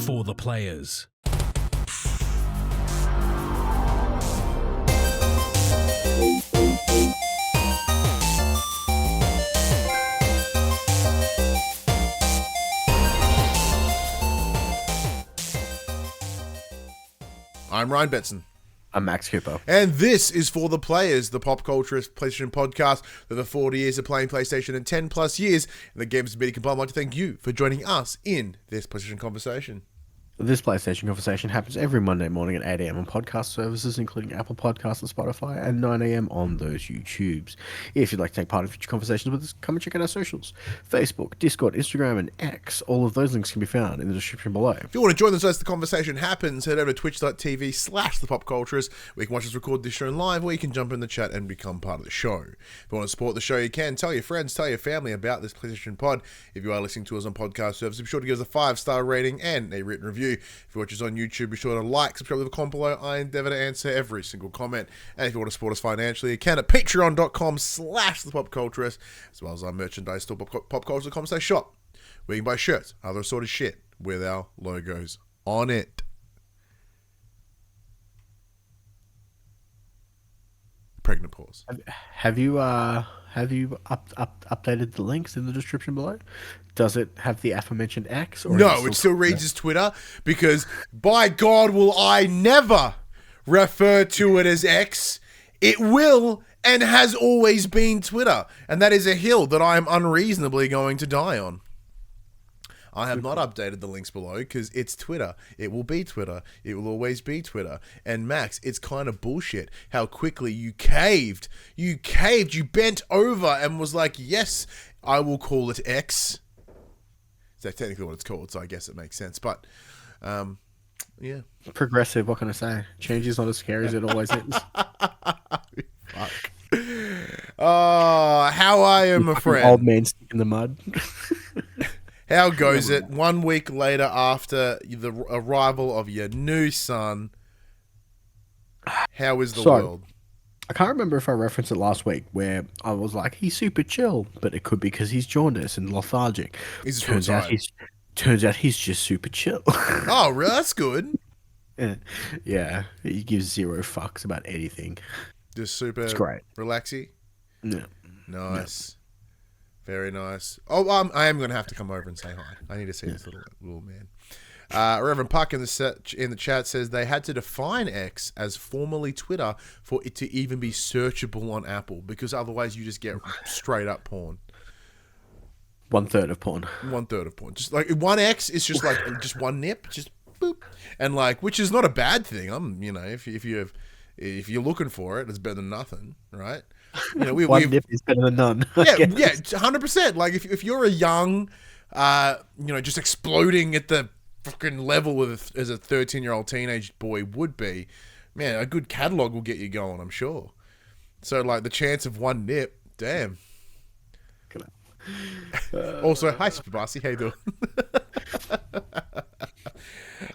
For the players. I'm Ryan Betson. I'm Max Cooper. And this is For the Players, the PopCulturists PlayStation Podcast. Over 40 years of playing PlayStation and 10 plus years in the games media combined. I'd like to thank you for joining us in this PlayStation conversation. This PlayStation conversation happens every Monday morning at 8 a.m. on podcast services, including Apple Podcasts and Spotify, and 9 a.m. on those YouTubes. If you'd like to take part in future conversations with us, come and check out our socials. Facebook, Discord, Instagram, and X. All of those links can be found in the description below. If you want to join us as the conversation happens, head over to twitch.tv/thepopculturists, where you can watch us record this show live, or you can jump in the chat and become part of the show. If you want to support the show, you can. Tell your friends, tell your family about this PlayStation pod. If you are listening to us on podcast services, be sure to give us a 5-star rating and a written review. If you watch us on YouTube, be sure to like, subscribe, leave a comment below. I endeavour to answer every single comment. And if you want to support us financially, you can at patreon.com/thepopculturist, as well as our merchandise store, popculturist.com/shop, where you can buy shirts, other assorted shit with our logos on it. Pregnant pause. Have you updated the links in the description below? Does it have the aforementioned X? Or no, it still reads as Twitter, because by God will I never refer to it as X. It will and has always been Twitter, and that is a hill that I am unreasonably going to die on. I have not updated the links below because it's Twitter. It will be Twitter. It will always be Twitter. And Max, it's kind of bullshit how quickly you caved. You bent over and was like, yes, I will call it X. That's technically what it's called, so I guess it makes sense. But, yeah. Progressive, what can I say? Change is not as scary as it always is. Fuck. Oh, how are you, my friend? Old man stick in the mud. How goes it 1 week later after the arrival of your new son? How is the world? I can't remember if I referenced it last week where I was like, he's super chill, but it could be because he's jaundiced and lethargic. Turns out he's just super chill. Oh, really? That's good. Yeah, he gives zero fucks about anything. Just super it's great. Relaxy? Yeah. Nice. Yeah. Very nice. Oh, I am going to have to come over and say hi. I need to see this little man. Reverend Puck in the chat says they had to define X as formerly Twitter for it to even be searchable on Apple, because otherwise you just get straight up porn. 1/3 of porn. 1/3 of porn. Just like 1X is just like just one nip, just boop, and like, which is not a bad thing. If you're looking for it, it's better than nothing, right? You know, one nip is better than none. Yeah, 100%. Like if you're a young, just exploding at the fucking level as a 13-year-old teenage boy would be, man, a good catalog will get you going, I'm sure. So like the chance of one nip, damn. Also, hi Super Bossy, how you doing?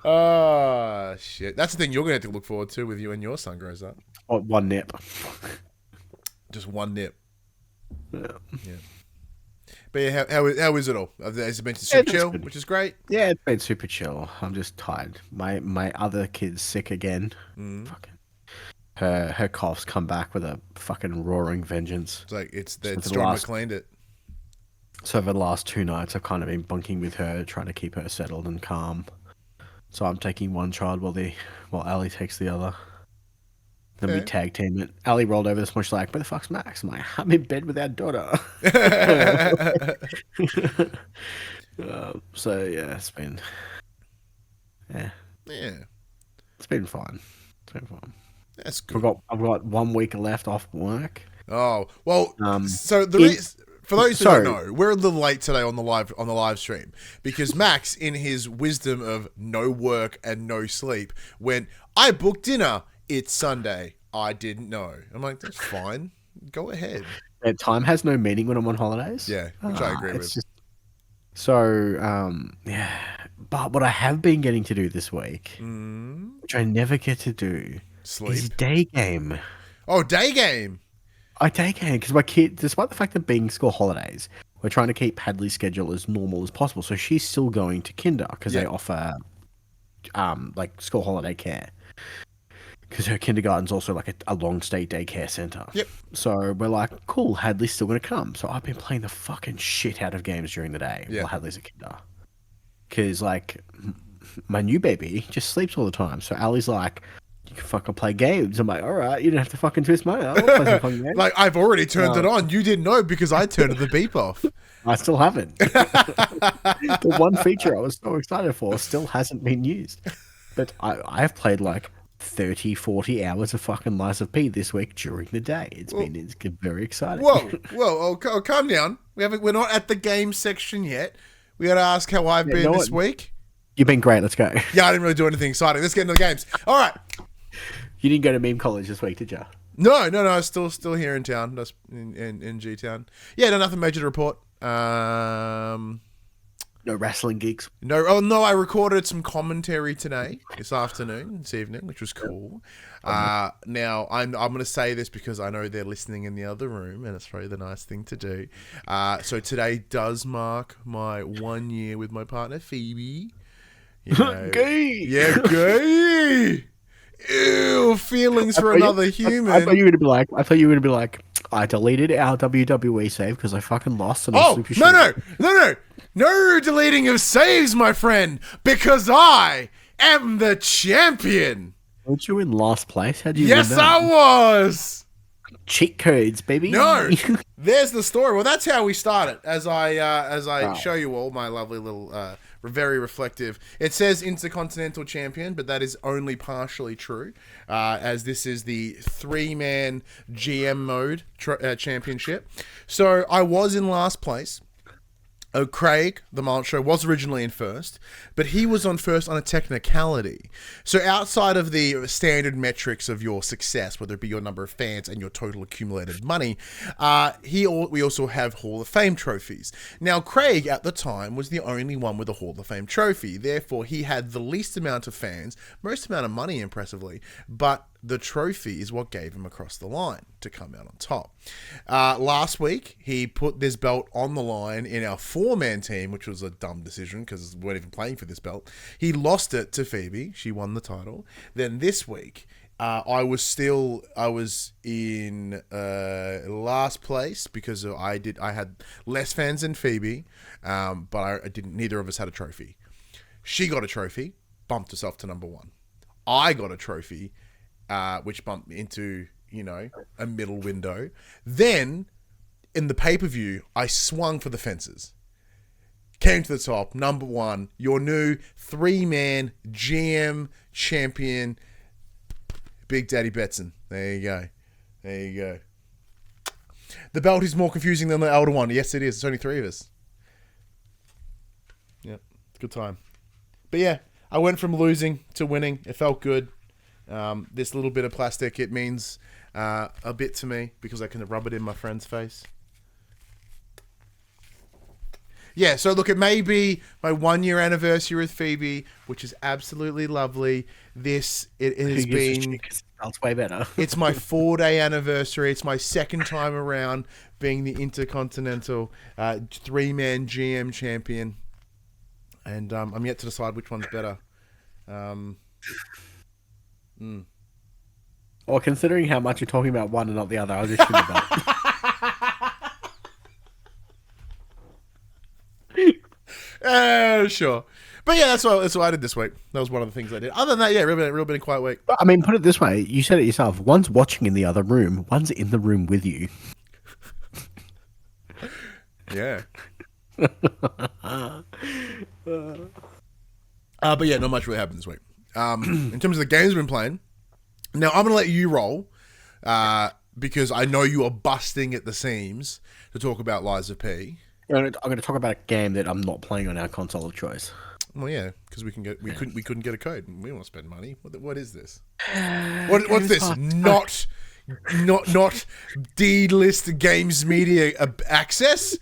Oh shit, that's the thing you're gonna have to look forward to with you and your son grows up. Oh, one nip. Just one nip. Yeah. But yeah, how is it all? Has it been super chill, which is great? Yeah, it's been super chill. I'm just tired. My other kid's sick again. Fucking her coughs come back with a fucking roaring vengeance. It's like Storm McLeaned it. So over the last 2 nights, I've kind of been bunking with her, trying to keep her settled and calm. So I'm taking one child while Ali takes the other. Then we tag team it. Ali rolled over this morning. She's like, where the fuck's Max? I'm like, I'm in bed with our daughter. So yeah, it's been... Yeah. It's been fun. That's good. I've got 1 week left off work. Oh, well, so for those who don't know, we're a little late today on the live stream because Max, in his wisdom of no work and no sleep, went, I booked dinner. It's Sunday. I didn't know. I'm like, that's fine. Go ahead. Yeah, time has no meaning when I'm on holidays. Yeah, which I agree with. Yeah. But what I have been getting to do this week, which I never get to do, is day game. Oh, day game. I day game because my kid, despite the fact that being school holidays, we're trying to keep Hadley's schedule as normal as possible. So she's still going to kinder because they offer like school holiday care. Because her kindergarten's also like a long stay daycare centre. Yep. So we're like, cool, Hadley's still going to come. So I've been playing the fucking shit out of games during the day while Hadley's a kinder. Because, like, my new baby just sleeps all the time. So Ali's like, you can fucking play games. I'm like, all right, you don't have to fucking twist my arm. I'll play some fucking games. Like, I've already turned it on. You didn't know because I turned the beep off. I still haven't. The one feature I was so excited for still hasn't been used. But I've played, like, 30, 40 hours of fucking Lies of P this week during the day. It's been very exciting. Whoa, calm down. We're not at the game section yet. We got to ask how I've been this week. You've been great. Let's go. Yeah, I didn't really do anything exciting. Let's get into the games. All right. You didn't go to meme college this week, did you? No. I'm still here in town. That's in G Town. Yeah, no, nothing major to report. No wrestling gigs. No. Oh no, I recorded some commentary this evening, which was cool. Now I'm going to say this because I know they're listening in the other room, and it's probably the nice thing to do. So today does mark my 1 year with my partner Phoebe. You know, gay. Yeah, gay. Ew, feelings for another human. I thought you were going to be like, I deleted our WWE save because I fucking lost. And No deleting of saves, my friend, because I am the champion. Weren't you in last place? How'd you Yes, I was. Cheat codes, baby. No, there's the story. Well, that's how we started. As I show you all my lovely little, very reflective. It says Intercontinental Champion, but that is only partially true, as this is the 3-man GM mode championship. So I was in last place. Craig, the Mullet Show, was originally in first, but he was on first on a technicality. So outside of the standard metrics of your success, whether it be your number of fans and your total accumulated money, we also have Hall of Fame trophies. Now, Craig, at the time, was the only one with a Hall of Fame trophy. Therefore, he had the least amount of fans, most amount of money, impressively, but the trophy is what gave him across the line to come out on top. Last week, he put this belt on the line in our 4-man team, which was a dumb decision because we weren't even playing for this belt. He lost it to Phoebe. She won the title. Then this week, I was in last place because I had less fans than Phoebe, but I didn't. Neither of us had a trophy. She got a trophy, bumped herself to number 1. I got a trophy, which bumped me into, a middle window. Then, in the pay-per-view, I swung for the fences. Came to the top, number 1, your new 3-man GM champion, Big Daddy Betson. There you go. The belt is more confusing than the elder one. Yes, it is. It's only 3 of us. Yep, it's a good time. But yeah, I went from losing to winning. It felt good. This little bit of plastic, it means a bit to me because I can rub it in my friend's face. Yeah, so look, it may be my 1-year anniversary with Phoebe, which is absolutely lovely. It has been... That's way better. It's my 4-day anniversary. It's my second time around being the Intercontinental 3-man GM champion. And I'm yet to decide which one's better. Well, considering how much you're talking about one and not the other, I'll just think about it. Sure. But yeah, that's what I did this week. That was one of the things I did. Other than that, yeah, real been a quiet week. I mean, put it this way. You said it yourself. One's watching in the other room. One's in the room with you. Yeah. But yeah, not much really happened this week. In terms of the games we've been playing, now I'm going to let you roll because I know you are busting at the seams to talk about Lies of P. I'm going to talk about a game that I'm not playing on our console of choice. Well, yeah, because we couldn't get a code. We don't want to spend money. What is this? What's this? Not D-list games media access?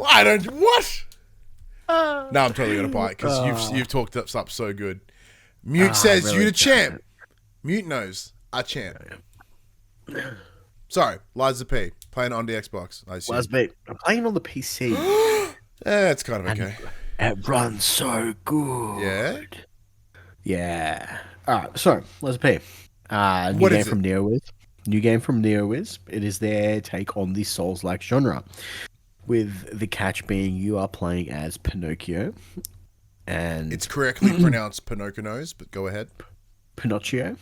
I don't. What? No, I'm totally gonna buy it because you've talked us up so good. Mute says really you the champ. Mute knows a champ. Sorry, Lies of P. Playing on the Xbox. I assume. Lies of P. I'm playing on the PC. It's kind of okay. It runs so good. Yeah. Yeah. All right. So let's pay. New What game is it? from NeoWiz. New game from NeoWiz. It is their take on the Souls-like genre, with the catch being you are playing as Pinocchio, and It's correctly pronounced Pinocchio's, but go ahead. Pinocchio.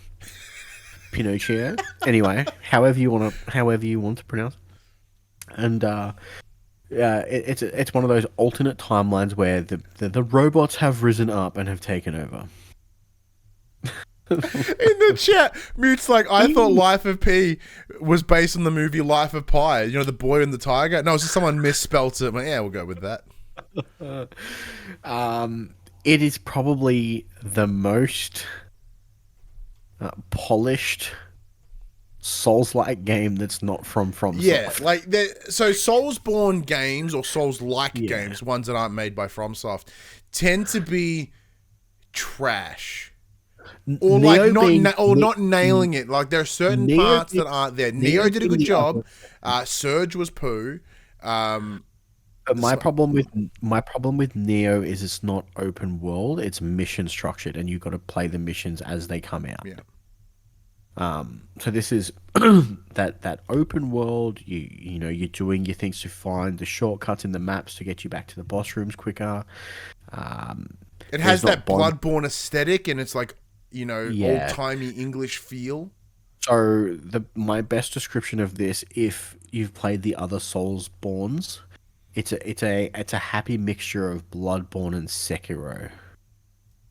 Anyway, however you want to pronounce it. And it's one of those alternate timelines where the robots have risen up and have taken over. In the chat, Mute's like, I thought Life of P was based on the movie Life of Pi. You know, the boy and the tiger? No, it's just someone misspelt it. I'm like, yeah, we'll go with that. It is probably the most polished Souls-like game that's not from Yeah, Soft. like, so Soulsborne games or Souls-like games, ones that aren't made by FromSoft, tend to be trash. Or not nailing it. Like there are certain parts that aren't there. Neo did a good job. Surge was poo. But my problem with Neo is it's not open world. It's mission structured, and you've got to play the missions as they come out. Yeah. So this is that open world. You know you're doing your things to find the shortcuts in the maps to get you back to the boss rooms quicker. It has that Bloodborne aesthetic, and it's like, you know, old-timey English feel. So my best description of this, if you've played the other Soulsborns, it's a happy mixture of Bloodborne and Sekiro.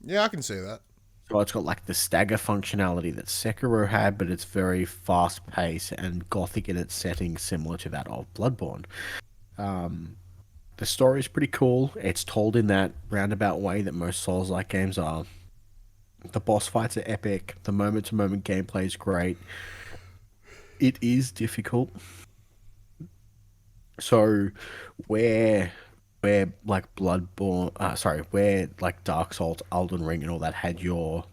Yeah, I can see that. So it's got like the stagger functionality that Sekiro had, but it's very fast-paced and gothic in its setting, similar to that of Bloodborne. The story is pretty cool. It's told in that roundabout way that most Souls-like games are. The boss fights are epic. The moment-to-moment gameplay is great. It is difficult. So, where like Bloodborne, where like Dark Souls, Elden Ring, and all that had your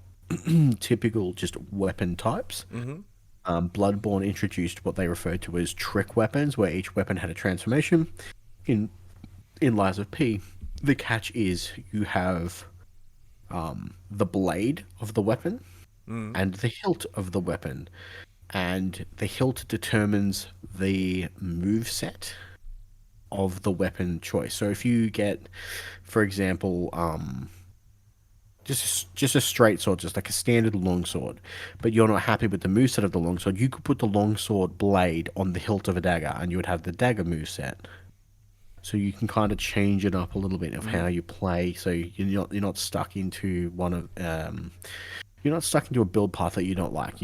typical just weapon types. Mm-hmm. Bloodborne introduced what they referred to as trick weapons, where each weapon had a transformation. In Lies of P, the catch is you have the blade of the weapon and the hilt of the weapon, and the hilt determines the move set of the weapon choice. So if you get, for example, just a straight sword, just like a standard longsword, but you're not happy with the moveset of the longsword, you could put the longsword blade on the hilt of a dagger, and you would have the dagger moveset. So you can kind of change it up a little bit of how you play. So you're not stuck into you're not stuck into a build path that you don't like.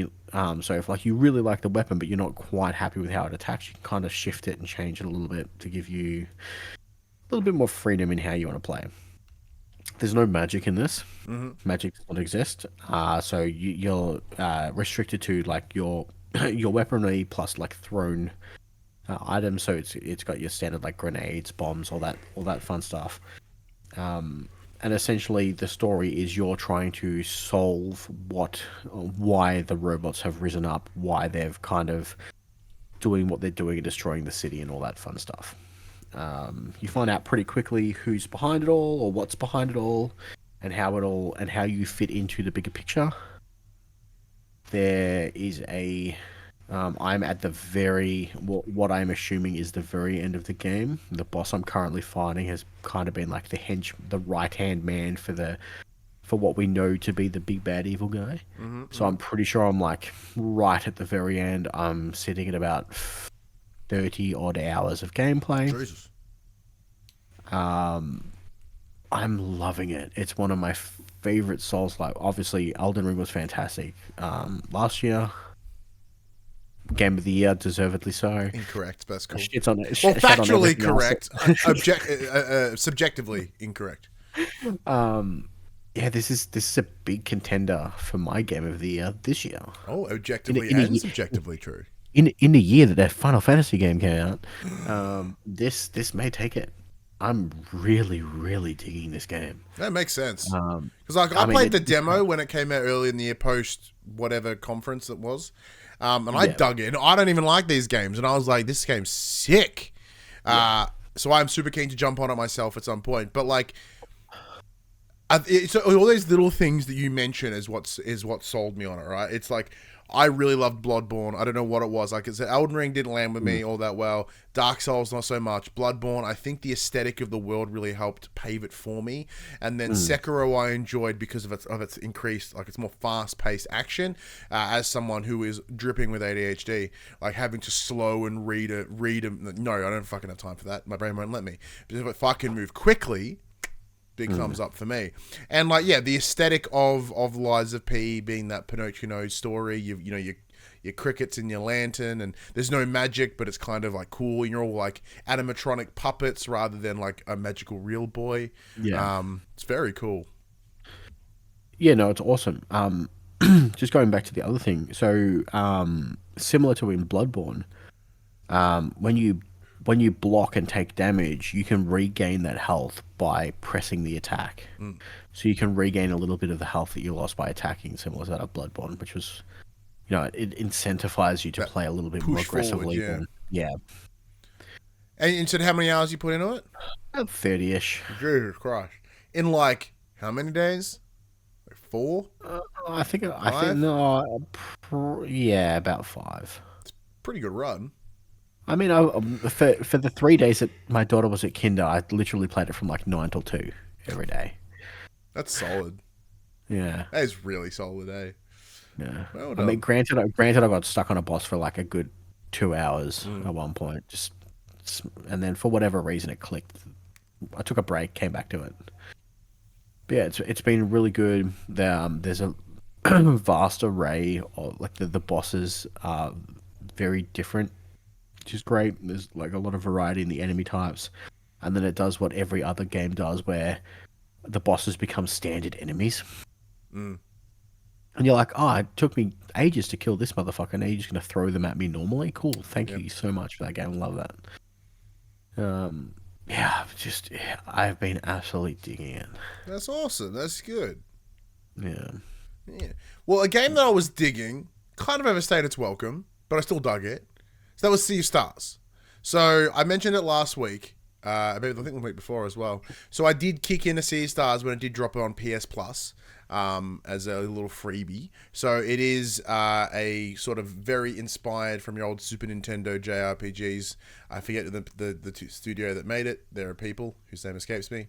So if like you really like the weapon but you're not quite happy with how it attacks, you can kind of shift it and change it a little bit to give you a little bit more freedom in how you want to play. There's no magic in this. Mm-hmm. Magic does not exist. So you're restricted to like your weaponry plus like thrown items. So it's got your standard like grenades, bombs, all that fun stuff. And essentially the story is you're trying to solve why the robots have risen up, why they've kind of doing what they're doing and destroying the city and all that fun stuff. You find out pretty quickly who's behind it all or what's behind it all and how you fit into the bigger picture. There is I'm at the what I'm assuming is the very end of the game. The boss I'm currently fighting has kind of been like the right-hand man for what we know to be the big bad evil guy. Mm-hmm. So I'm pretty sure I'm like right at the very end. I'm sitting at about 30 odd hours of gameplay. Jesus. I'm loving it. It's one of my favorite Souls. Like obviously Elden Ring was fantastic last year. Game of the year, deservedly so. Incorrect, but that's cool. Factually correct. Subjectively incorrect. Yeah, this is a big contender for my game of the year this year. Oh, objectively and subjectively true. In the year that Final Fantasy game came out, this may take it. I'm really, really digging this game. That makes sense. Because I played the demo when it came out early in the year, post whatever conference it was. And I dug in. I don't even like these games. And I was like, this game's sick. So I'm super keen to jump on it myself at some point. But like, So all those little things that you mention is what sold me on it, right? It's like I really loved Bloodborne. I don't know what it was. Like I said, Elden Ring didn't land with me all that well. Dark Souls not so much. Bloodborne, I think the aesthetic of the world really helped pave it for me. And then Sekiro, I enjoyed because of its increased, like it's more fast paced action. As someone who is dripping with ADHD, like having to slow and read a. No, I don't fucking have time for that. My brain won't let me. But if I can move quickly. Big thumbs up for me. And like, yeah, the aesthetic of Lies of P being that Pinocchio story, you know, your crickets and your lantern, and there's no magic, but it's kind of like cool. And you're all like animatronic puppets rather than like a magical real boy. Yeah. It's very cool. Yeah, no, it's awesome. Just going back to the other thing. So, similar to in Bloodborne, when you block and take damage, you can regain that health by pressing the attack. So you can regain a little bit of the health that you lost by attacking, similar to that of Bloodborne, which was, you know, it incentivizes you to play a little bit more aggressively. Forward, yeah. And you said how many hours you put into it? About 30-ish. Jesus Christ. In like, how many days? Like 4? I think no, yeah, about 5. It's a pretty good run. I mean, for the 3 days that my daughter was at kinder, I literally played it from like 9 till 2 every day. That's solid. Yeah, that is really solid, eh? Yeah. Well I done. mean, granted, I got stuck on a boss for like a good 2 hours at one point, and then for whatever reason it clicked. I took a break, came back to it. But yeah, it's been really good. There's a vast array of like the bosses are very different, which is great. There's like a lot of variety in the enemy types, and then it does what every other game does, where the bosses become standard enemies. And you're like, oh, it took me ages to kill this motherfucker, and you're just gonna throw them at me normally? Cool, thank you so much for that game. I love that. Yeah, I've been absolutely digging it. That's awesome. That's good. Yeah. Well, a game that I was digging kind of overstayed its welcome, but I still dug it. So that was Sea of Stars. So I mentioned it last week. I think the week before as well. So I did kick into Sea of Stars when it did drop it on PS Plus as a little freebie. So it is a sort of very inspired from your old Super Nintendo JRPGs. I forget the studio that made it. There are people whose name escapes me.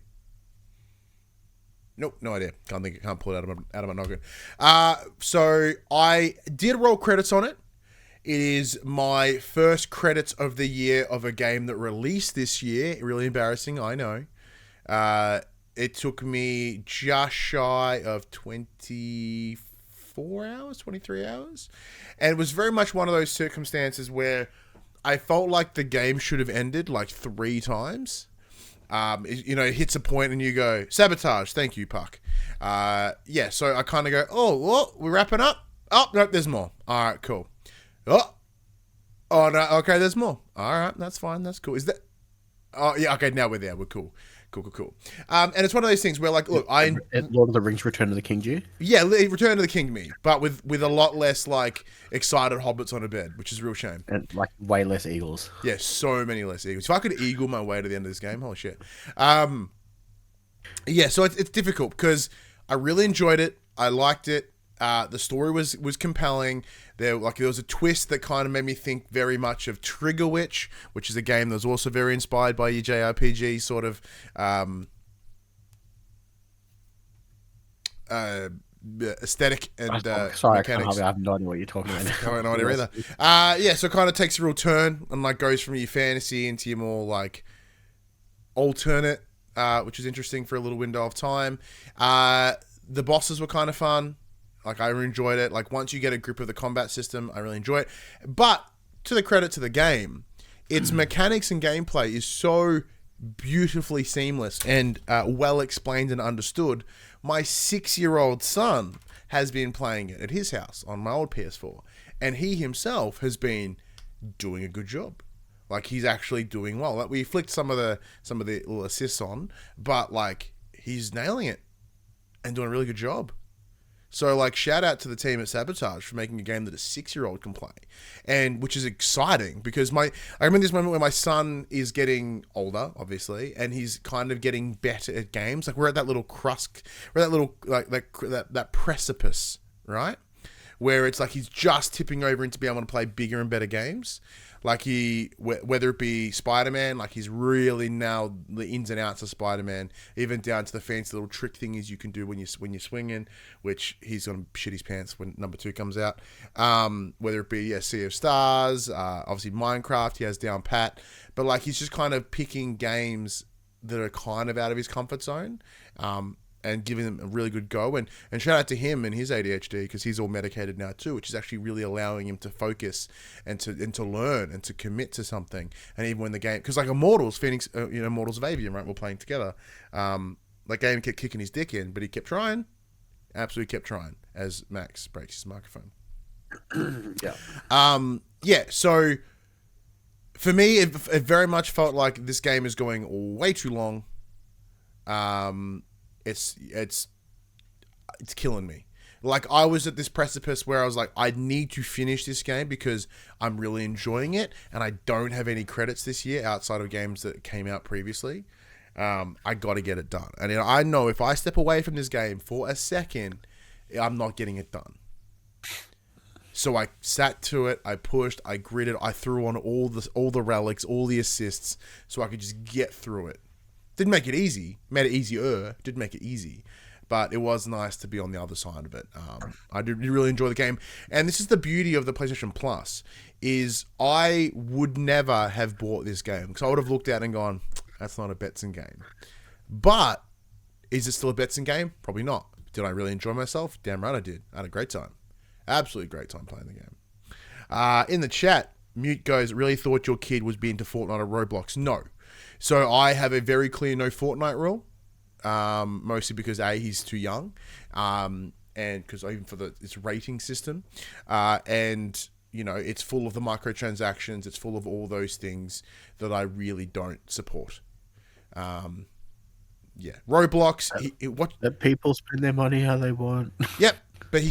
Nope, no idea. Can't pull it out of my noggin. So I did roll credits on it. It is my first credits of the year of a game that released this year. Really embarrassing, I know. It took me just shy of 24 hours, 23 hours. And it was very much one of those circumstances where I felt like the game should have ended like 3 times. It hits a point and you go, sabotage, thank you, Puck. So I kind of go, oh, well, we're wrapping up. Oh, no, there's more. All right, cool. Oh no, okay, there's more. All right, that's fine, that's cool. Is that? Oh yeah, okay, now we're there. We're cool. And it's one of those things where, like, look, Lord of the Rings: Return of the King, you? Yeah, Return of the King, me, but with a lot less like excited hobbits on a bed, which is a real shame. And like way less eagles. Yeah, so many less eagles. If I could eagle my way to the end of this game, holy shit. So it's difficult because I really enjoyed it. I liked it. The story was compelling. There was a twist that kind of made me think very much of Trigger Witch, which is a game that was also very inspired by your JRPG sort of aesthetic and mechanics. I have no idea what you're talking about. I have no idea either. So it kind of takes a real turn and like goes from your fantasy into your more like alternate, which is interesting for a little window of time. The bosses were kind of fun. Like, I really enjoyed it. Like, once you get a grip of the combat system, I really enjoy it. But, to the credit to the game, its mechanics and gameplay is so beautifully seamless and well explained and understood. My 6-year-old son has been playing it at his house on my old PS4. And he himself has been doing a good job. Like, he's actually doing well. Like, we flicked some of the little assists on, but, like, he's nailing it and doing a really good job. So, like, shout out to the team at Sabotage for making a game that a 6-year-old can play, and which is exciting because I remember this moment where my son is getting older, obviously, and he's kind of getting better at games. Like, we're at that little we're at that little that precipice, right? Where it's like he's just tipping over into being able to play bigger and better games. Like whether it be Spider-Man, like he's really nailed the ins and outs of Spider-Man, even down to the fancy little trick thingies you can do when you're swinging, which he's gonna shit his pants when number 2 comes out. Whether it be Sea of Stars, obviously Minecraft, he has down pat, but like he's just kind of picking games that are kind of out of his comfort zone. And giving them a really good go. And shout out to him and his ADHD because he's all medicated now too, which is actually really allowing him to focus and to learn and to commit to something. And even when the game, because like Immortals, Immortals of Avium, right, we're playing together. That game kept kicking his dick in, but he kept trying. Absolutely kept trying as Max breaks his microphone. Yeah. So for me, it very much felt like this game is going way too long. It's killing me. Like, I was at this precipice where I was like, I need to finish this game because I'm really enjoying it, and I don't have any credits this year outside of games that came out previously. I got to get it done. And I know if I step away from this game for a second, I'm not getting it done. So I sat to it, I pushed, I gritted, I threw on all the relics, all the assists, so I could just get through it. Didn't make it easy. Made it easier. Didn't make it easy. But it was nice to be on the other side of it. I did really enjoy the game. And this is the beauty of the PlayStation Plus, is I would never have bought this game. Because I would have looked at it and gone, that's not a Betson game. But, is it still a Betson game? Probably not. Did I really enjoy myself? Damn right I did. I had a great time. Absolutely great time playing the game. In the chat, Mute goes, really thought your kid was being to Fortnite or Roblox. No. So I have a very clear no Fortnite rule, mostly because A, he's too young, and because even for its rating system, and it's full of the microtransactions, it's full of all those things that I really don't support. Roblox. Let people spend their money how they want. Yep, but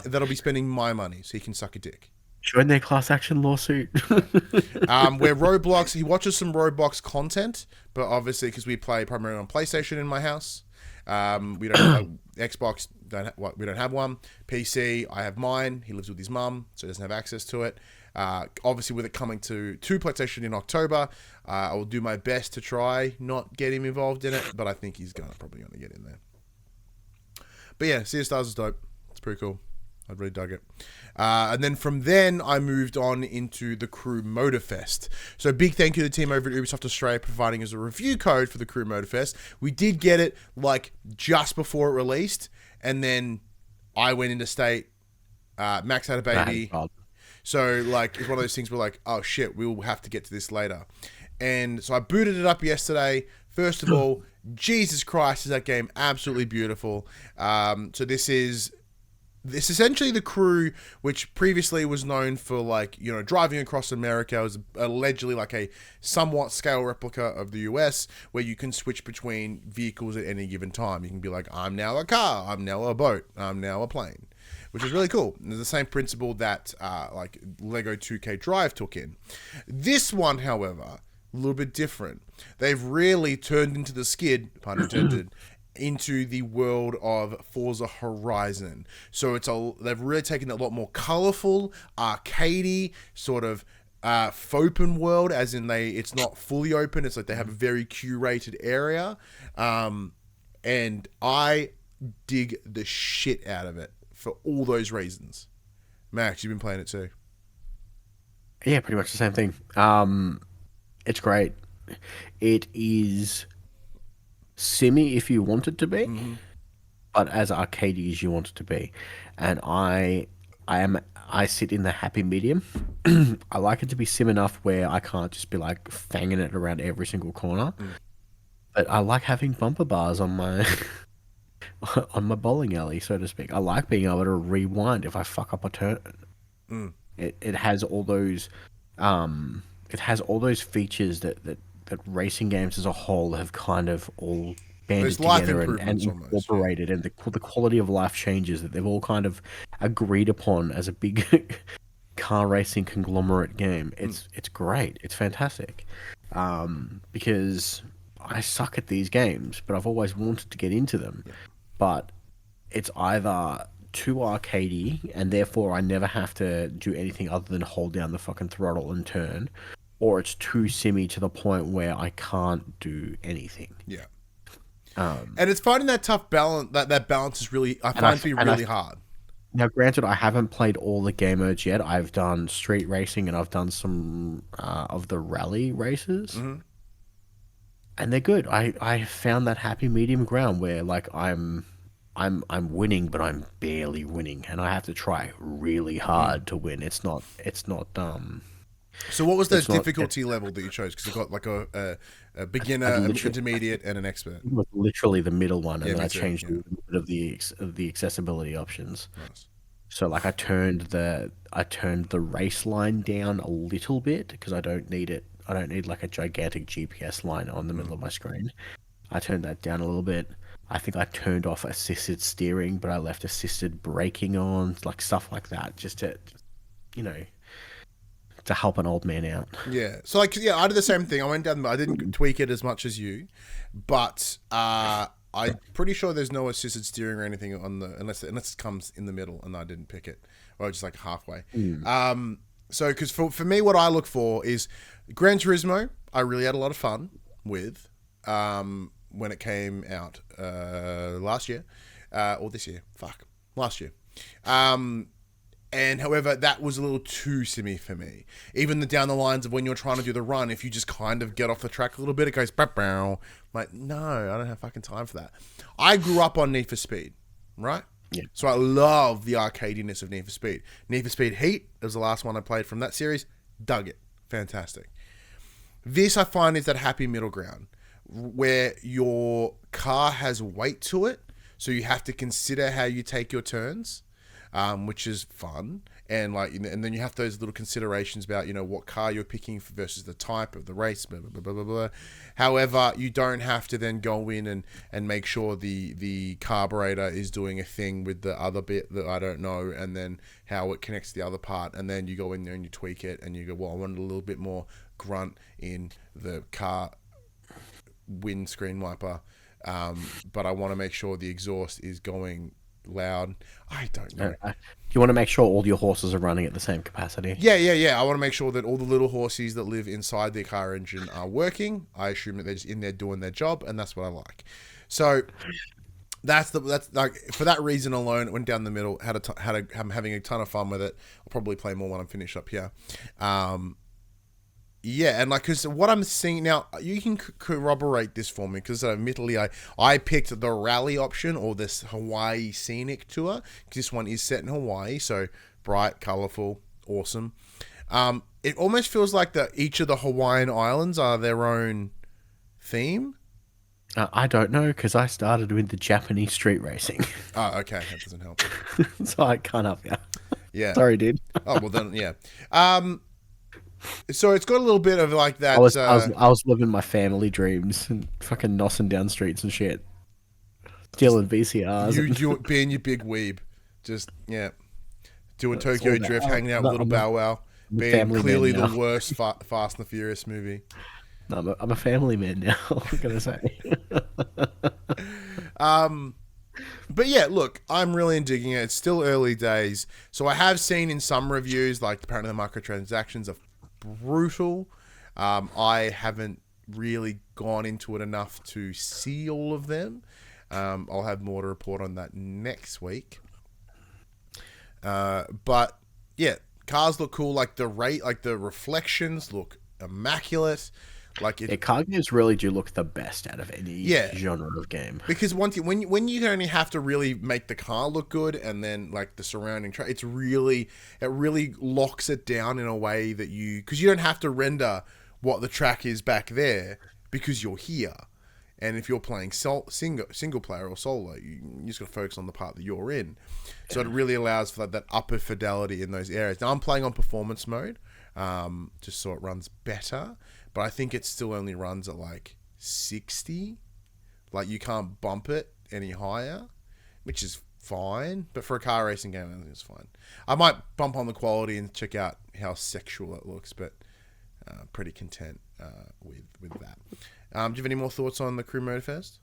that'll be spending my money, so he can suck a dick. Join their class action lawsuit. Where Roblox, he watches some Roblox content, but obviously because we play primarily on PlayStation in my house, we don't have Xbox. We don't have one. PC, I have mine. He lives with his mum, so he doesn't have access to it. Obviously, with it coming to PlayStation in October, I will do my best to try not get him involved in it, but I think he's probably gonna get in there. But yeah, Sea of Stars is dope. It's pretty cool. I really dug it. And then from then, I moved on into the Crew Motorfest. So big thank you to the team over at Ubisoft Australia providing us a review code for the Crew Motorfest. We did get it like just before it released, and then I went into state. Max had a baby. So like it's one of those things where like, oh shit, we'll have to get to this later. And so I booted it up yesterday. First of all, Jesus Christ, is that game absolutely beautiful. So this is essentially the Crew, which previously was known for like, driving across America. It was allegedly like a somewhat scale replica of the US, where you can switch between vehicles at any given time. You can be like, I'm now a car, I'm now a boat, I'm now a plane, which is really cool. And it's the same principle that like Lego 2K Drive took in. This one, however, a little bit different. They've really turned into the skid, pun intended, into the world of Forza Horizon. So they've really taken it a lot more colorful, arcadey, sort of open world, as in it's not fully open. It's like they have a very curated area. And I dig the shit out of it for all those reasons. Max, you've been playing it too. Yeah, pretty much the same thing. It's great. It is simmy if you want it to be, but as arcadey as you want it to be. And I sit in the happy medium. I like it to be sim enough where I can't just be like fanging it around every single corner. But I like having bumper bars on my on my bowling alley, so to speak. I like being able to rewind if I fuck up a turn. It has all those features that racing games as a whole have kind of all banded There's life together and improvements almost, yeah. incorporated, and the quality of life changes that they've all kind of agreed upon as a big car racing conglomerate game. It's great. It's fantastic. Because I suck at these games, but I've always wanted to get into them. Yeah. But it's either too arcadey, and therefore I never have to do anything other than hold down the fucking throttle and turn, or it's too simmy to the point where I can't do anything. Yeah. And it's finding that tough balance. That balance is really, I find to be really hard. Now, granted, I haven't played all the game modes yet. I've done street racing and I've done some of the rally races, and they're good. I found that happy medium ground where like I'm winning, but I'm barely winning, and I have to try really hard to win. It's not. So what was the difficulty level that you chose? Because you got like a beginner, an intermediate, and an expert. It was literally the middle one, and then I changed a little bit of the accessibility options. Nice. So like I turned the race line down a little bit because I don't need it. I don't need like a gigantic GPS line on the middle of my screen. I turned that down a little bit. I think I turned off assisted steering, but I left assisted braking on, like stuff like that, just to, to help an old man out. Yeah. So like, yeah, I did the same thing. I went down. I didn't tweak it as much as you, but I'm pretty sure there's no assisted steering or anything on the unless it comes in the middle, and I didn't pick it, or just like halfway. So because for me, what I look for is Gran Turismo. I really had a lot of fun with when it came out last year or this year. Last year. And however, that was a little too simmy for me. Even down the lines of when you're trying to do the run, if you just kind of get off the track a little bit, it goes bow. Like, no, I don't have fucking time for that. I grew up on Need for Speed, right? Yeah. So I love the arcadiness of Need for Speed. Need for Speed Heat was the last one I played from that series. Dug it. Fantastic. This I find is that happy middle ground where your car has weight to it. So you have to consider how you take your turns. Which is fun, and then you have those little considerations about what car you're picking versus the type of the race, blah, blah, blah, blah, blah. However, you don't have to then go in and make sure the carburetor is doing a thing with the other bit that I don't know, and then how it connects to the other part, and then you go in there and you tweak it, and you go, well, I want a little bit more grunt in the car windscreen wiper, but I want to make sure the exhaust is going loud. I don't know. You want to make sure all your horses are running at the same capacity. Yeah. I want to make sure that all the little horsies that live inside the car engine are working. I assume that they're just in there doing their job, and that's what I like. So that's like for that reason alone, it went down the middle. I'm having a ton of fun with it. I'll probably play more when I'm finished up here. Yeah, and because what I'm seeing now, you can corroborate this for me, because admittedly I picked the rally option or this Hawaii scenic tour, because this one is set in Hawaii, so bright, colorful, awesome. It almost feels like each of the Hawaiian islands are their own theme. I don't know, because I started with the Japanese street racing. Oh, okay, that doesn't help. So I can't help you. Yeah. Sorry, dude. Oh, well then, yeah. So it's got a little bit of like that. I was living my family dreams and fucking nossing down streets and shit, stealing VCRs. You being your big weeb, just doing Tokyo Drift, hanging out with little Bow Wow, being clearly the worst Fast and the Furious movie. No, I'm a family man now. I'm gonna say. But yeah, look, I'm really digging it. It's still early days, so I have seen in some reviews like apparently the microtransactions are brutal. I haven't really gone into it enough to see all of them. I'll have more to report on that next week. But yeah, cars look cool. Like the reflections look immaculate. Car games really do look the best out of any genre of game. Because when you only have to really make the car look good, and then like the surrounding track, it really locks it down in a way that because you don't have to render what the track is back there because you're here. And if you're playing single player or solo, you just got to focus on the part that you're in. So it really allows for that upper fidelity in those areas. Now I'm playing on performance mode, just so it runs better. But I think it still only runs at like 60. Like, you can't bump it any higher, which is fine. But for a car racing game, I think it's fine. I might bump on the quality and check out how sexual it looks, but pretty content with that. Do you have any more thoughts on the crew mode first?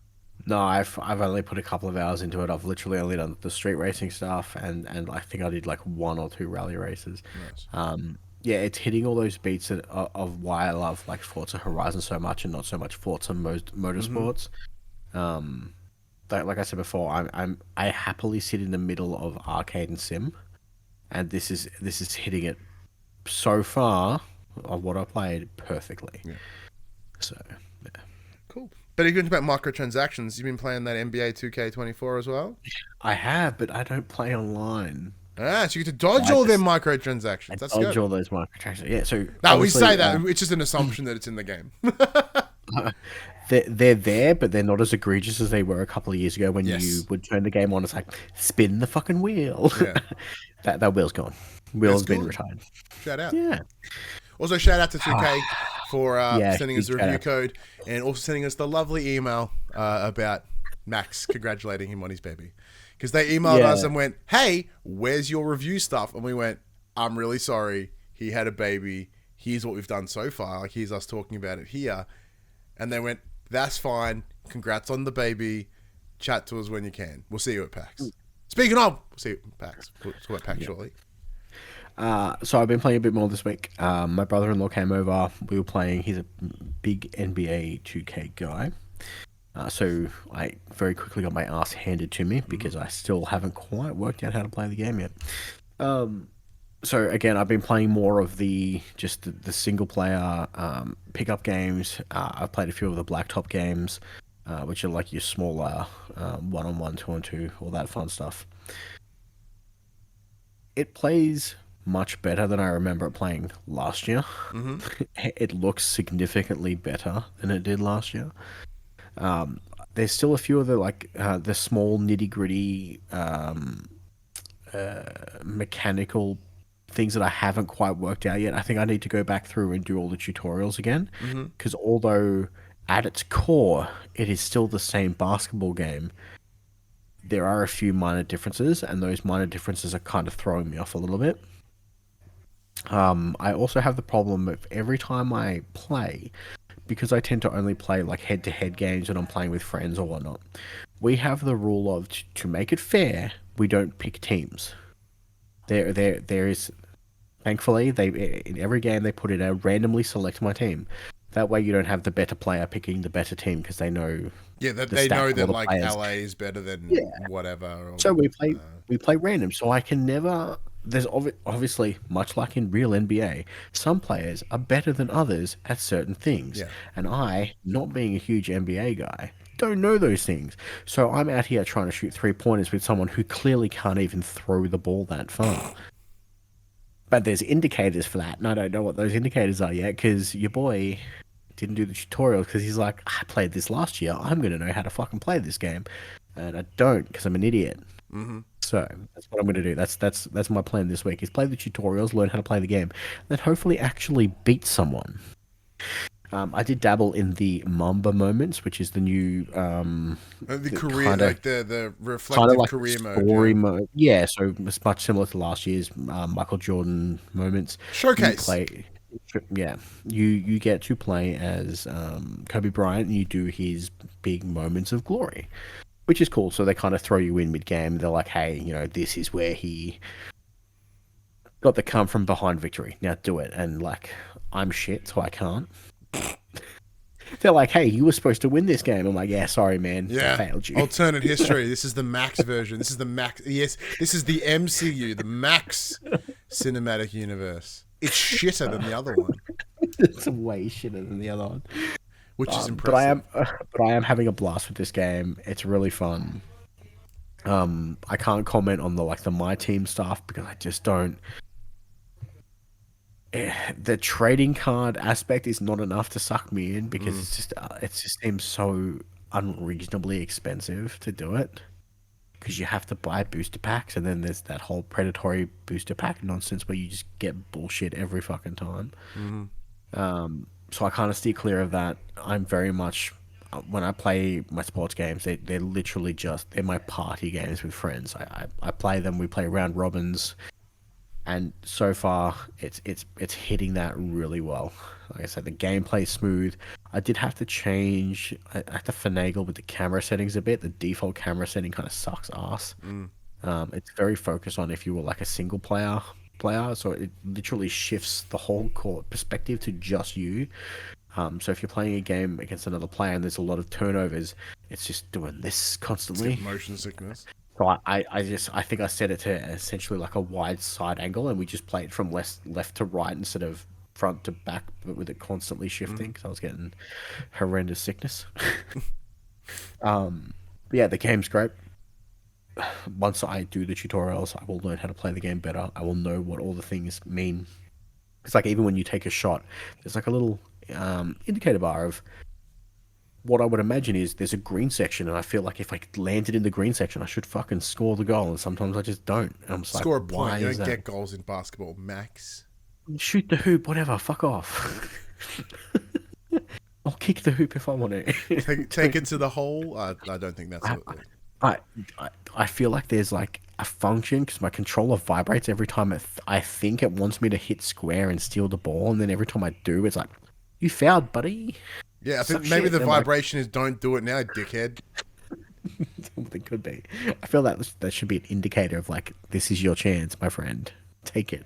No, I've only put a couple of hours into it. I've literally only done the street racing stuff, and I think I did like 1 or 2 rally races. Nice. Yeah, it's hitting all those beats of why I love like Forza Horizon so much, and not so much Forza Motorsports. Like I said before, I happily sit in the middle of arcade and sim, and this is hitting it so far of what I played perfectly. Yeah. So yeah. Cool. But if you're talking about microtransactions, you've been playing that NBA 2K24 as well? I have, but I don't play online. Ah, so you get to dodge all them microtransactions. That's good. Dodge all those microtransactions. Yeah, so... No, we say that. It's just an assumption that it's in the game. They're there, but they're not as egregious as they were a couple of years ago when you would turn the game on. It's like, spin the fucking wheel. Yeah. that wheel's gone. Wheel's been retired. Shout out. Yeah. Also, shout out to 2K for sending us a review out. code and also sending us the lovely email about Max congratulating him on his baby. Because they emailed us and went, hey, where's your review stuff? And we went, I'm really sorry. He had a baby. Here's what we've done so far. Like, here's us talking about it here. And they went, that's fine. Congrats on the baby. Chat to us when you can. We'll see you at PAX. Speaking of, we'll see you at PAX. We'll talk about PAX shortly. So I've been playing a bit more this week. My brother-in-law came over. We were playing. He's a big NBA 2K guy. So I very quickly got my ass handed to me because I still haven't quite worked out how to play the game yet. So again, I've been playing more of the single player pickup games. I've played a few of the blacktop games, which are like your smaller 1-on-1, 2-on-2, all that fun stuff. It plays much better than I remember it playing last year. It looks significantly better than it did last year. There's still a few of the small nitty gritty mechanical things that I haven't quite worked out yet. I think I need to go back through and do all the tutorials again, because although at its core it is still the same basketball game, there are a few minor differences, and those minor differences are kind of throwing me off a little bit. I also have the problem of every time I play, because I tend to only play like head-to-head games when I'm playing with friends or whatnot, we have the rule of, to make it fair, we don't pick teams. There is, thankfully, in every game they put it out, randomly select my team. That way you don't have the better player picking the better team, because they know. Yeah, they know that like players. LA is better than whatever. Or, so we play random. So I can never. There's obviously, much like in real NBA, some players are better than others at certain things. Yeah. And I, not being a huge NBA guy, don't know those things. So I'm out here trying to shoot 3-pointers with someone who clearly can't even throw the ball that far. But there's indicators for that, and I don't know what those indicators are yet, because your boy didn't do the tutorial, because he's like, I played this last year, I'm going to know how to fucking play this game. And I don't, because I'm an idiot. So that's what I'm going to do. That's my plan this week, is play the tutorials, learn how to play the game, then hopefully actually beat someone. I did dabble in the Mamba moments, which is the new the career, like the reflective like career story mode. Yeah, so it's much similar to last year's Michael Jordan moments. Showcase. You get to play as Kobe Bryant, and you do his big moments of glory, which is cool. So they kind of throw you in mid-game. They're like, hey, this is where he got the come from behind victory. Now do it. And like, I'm shit, so I can't. They're like, hey, you were supposed to win this game. I'm like, yeah, sorry, man. Yeah. I failed you. Alternate history. This is the Max version. This is the Max. Yes, this is the MCU, the Max Cinematic Universe. It's shitter than the other one. It's way shitter than the other one. Which is impressive. But I am having a blast with this game. It's really fun. I can't comment on the My Team stuff, because I just don't. The trading card aspect is not enough to suck me in, because it just seems so unreasonably expensive to do it, because you have to buy booster packs, and then there's that whole predatory booster pack nonsense where you just get bullshit every fucking time. So I kind of steer clear of that. I'm very much when I play my sports games, they're literally they're my party games with friends. I play them. We play round robins, and so far it's hitting that really well. Like I said, the gameplay's smooth. I did have to change. I had to finagle with the camera settings a bit. The default camera setting kind of sucks ass. It's very focused on if you were like a single player, so it literally shifts the whole court perspective to just you. So if you're playing a game against another player and there's a lot of turnovers, it's just doing this constantly. Motion sickness. So I think I set it to essentially like a wide side angle, and we just played from left to right instead of front to back, but with it constantly shifting because I was getting horrendous sickness. But yeah, the game's great. Once I do the tutorials, I will learn how to play the game better. I will know what all the things mean. It's like even when you take a shot, there's like a little indicator bar of what I would imagine is there's a green section, and I feel like if I landed in the green section, I should fucking score the goal, and sometimes I just don't. And I'm just Score like, a point. why You is don't that? get goals in basketball, Max. Shoot the hoop, whatever. Fuck off. I'll kick the hoop if I want to. Take it to the hole. I don't think that's. I feel like there's like a function because my controller vibrates every time I think it wants me to hit square and steal the ball, and then every time I do, it's like, you fouled, buddy. Yeah, I think maybe the vibration is don't do it now, dickhead. Something could be. I feel that should be an indicator of like, this is your chance, my friend. Take it.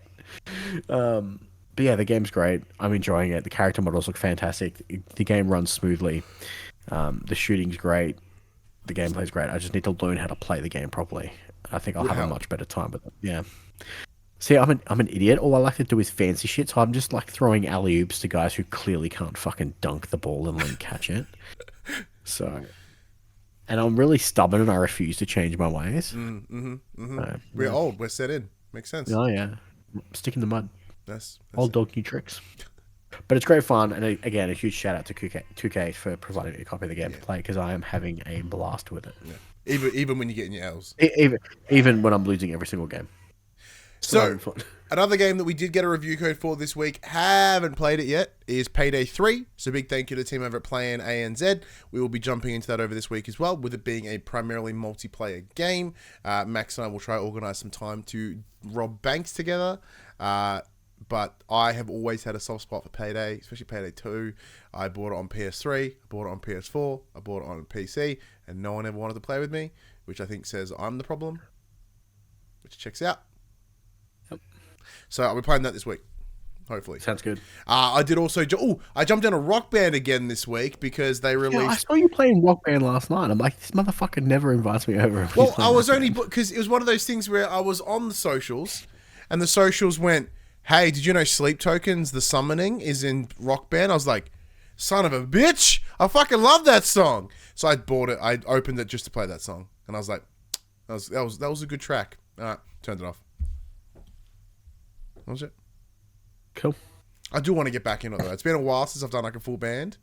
But yeah, the game's great. I'm enjoying it. The character models look fantastic. The game runs smoothly. The shooting's great. The gameplay's great. I just need to learn how to play the game properly. I think I'll have a much better time. But yeah. See, I'm an idiot. All I like to do is fancy shit, so I'm just like throwing alley-oops to guys who clearly can't fucking dunk the ball and then catch it. So, and I'm really stubborn and I refuse to change my ways. We're old. We're set in. Makes sense. Oh yeah, stick in the mud. That's Old dog, new tricks. But it's great fun, and again, a huge shout out to 2K for providing me a copy of the game to play because I am having a blast with it. Yeah. Even when you're getting your L's. Even when I'm losing every single game. So, another game that we did get a review code for this week, haven't played it yet, is Payday 3. So big thank you to the team over at Play ANZ. We will be jumping into that over this week as well, with it being a primarily multiplayer game. Max and I will try to organise some time to rob banks together. But I have always had a soft spot for Payday, especially Payday 2. I bought it on PS3, I bought it on PS4, I bought it on PC, and no one ever wanted to play with me, which I think says I'm the problem, which checks out. Yep. So I'll be playing that this week, hopefully. Sounds good. I did also... I jumped in a Rock Band again this week because they released... Yeah, I saw you playing Rock Band last night. I'm like, this motherfucker never invites me over. Well, I was only... Because it was one of those things where I was on the socials, and the socials went... Hey, did you know Sleep Tokens, The Summoning, is in Rock Band? I was like, son of a bitch, I fucking love that song. So I bought it. I opened it just to play that song. And I was like, that was a good track. All right, turned it off. That was it. Cool. I do want to get back into it, though. It's been a while since I've done like a full band.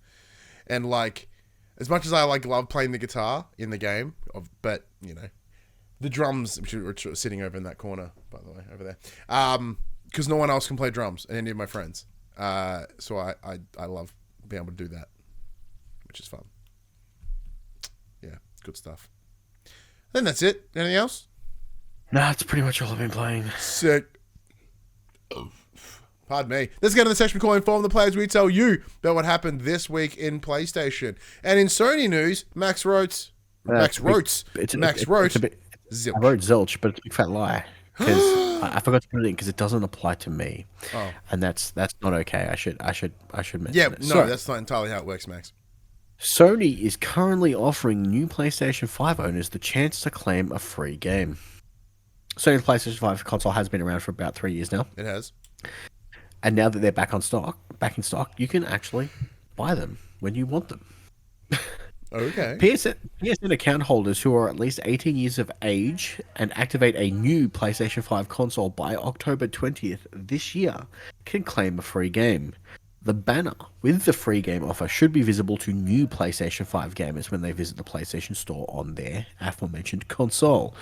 And like, as much as I like love playing the guitar in the game, but, you know, the drums, which are sitting over in that corner, by the way, over there. Because no one else can play drums, and any of my friends. So I love being able to do that, which is fun. Yeah, good stuff. Then that's it. Anything else? Nah, that's pretty much all I've been playing. Sick. Pardon me. Let's get to the section we call Inform the Players. We tell you about what happened this week in PlayStation. And in Sony news, Max wrote... Max wrote... Zilch. I wrote Zilch, but it's a big fat lie. Because I forgot to put it in because it doesn't apply to me, and that's not okay. I should mention it. Yeah, no, that's not entirely how it works, Max. Sony is currently offering new PlayStation 5 owners the chance to claim a free game. Sony's PlayStation 5 console has been around for about 3 years now. It has, and now that they're back in stock, you can actually buy them when you want them. Okay. PSN account holders who are at least 18 years of age and activate a new PlayStation 5 console by October 20th this year can claim a free game. The banner with the free game offer should be visible to new PlayStation 5 gamers when they visit the PlayStation Store on their aforementioned console.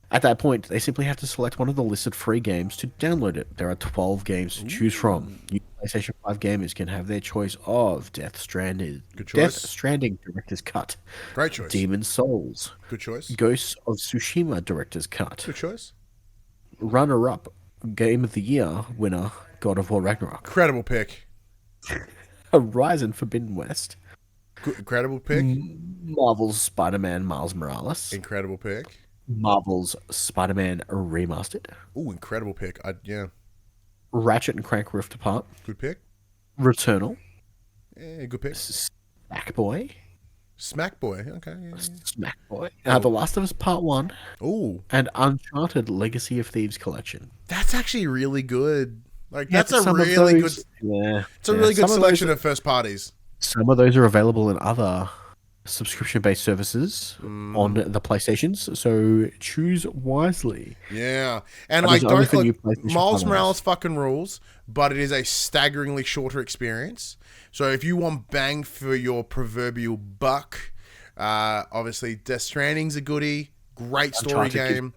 At that point, they simply have to select one of the listed free games to download it. There are 12 games to choose from. New PlayStation 5 gamers can have their choice of Death Stranding, Good choice. Death Stranding Director's Cut, Great choice. Demon's Souls, Good choice. Ghosts of Tsushima Director's Cut, Good choice. runner-up Game of the Year winner God of War Ragnarok, Incredible pick. Horizon Forbidden West, Incredible pick. Marvel's Spider-Man Miles Morales, Incredible pick. Marvel's Spider-Man Remastered, Ooh, incredible pick. Yeah. Ratchet and Clank Rift Apart, Good pick. Returnal, Good pick. Sackboy, Smack Boy. Okay. Yeah. Smackboy, The Last of Us Part 1, Ooh, and Uncharted Legacy of Thieves Collection. that's actually really good. Like Yeah, that's a some of really those- good. Yeah, It's a really good some selection Of of first parties. some of those are available in other subscription-based services on the PlayStations, so choose wisely. Yeah, and But like it's only don't for new look. PlayStation Miles 5 Morales fucking rules, but it is a staggeringly shorter experience. So if you want bang for your proverbial buck, obviously Death Stranding's a goodie. Great story game.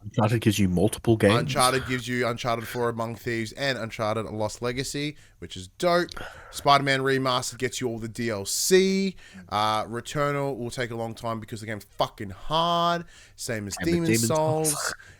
Uncharted gives you multiple games. Uncharted gives you Uncharted 4 Among Thieves and Uncharted A Lost Legacy, which is dope. Spider-Man Remastered gets you all the DLC. Returnal will take a long time because the game's fucking hard. Same as Demon's Souls.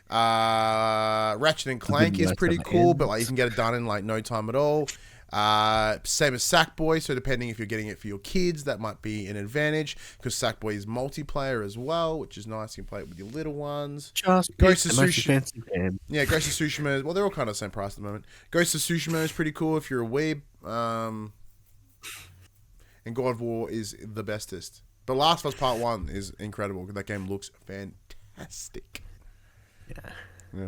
Ratchet and Clank is pretty cool, but like you can get it done in like no time at all. Same as Sackboy, so depending if you're getting it for your kids, that might be an advantage because Sackboy is multiplayer as well, which is nice. You can play it with your little ones. Just Ghost of the most Tsushima. fancy game. Yeah, Ghost of Tsushima. Well, they're all kind of the same price at the moment. Ghost of Tsushima is pretty cool if you're a weeb. And God of War is the bestest. But Last of Us Part 1 is incredible. That game looks fantastic. Yeah.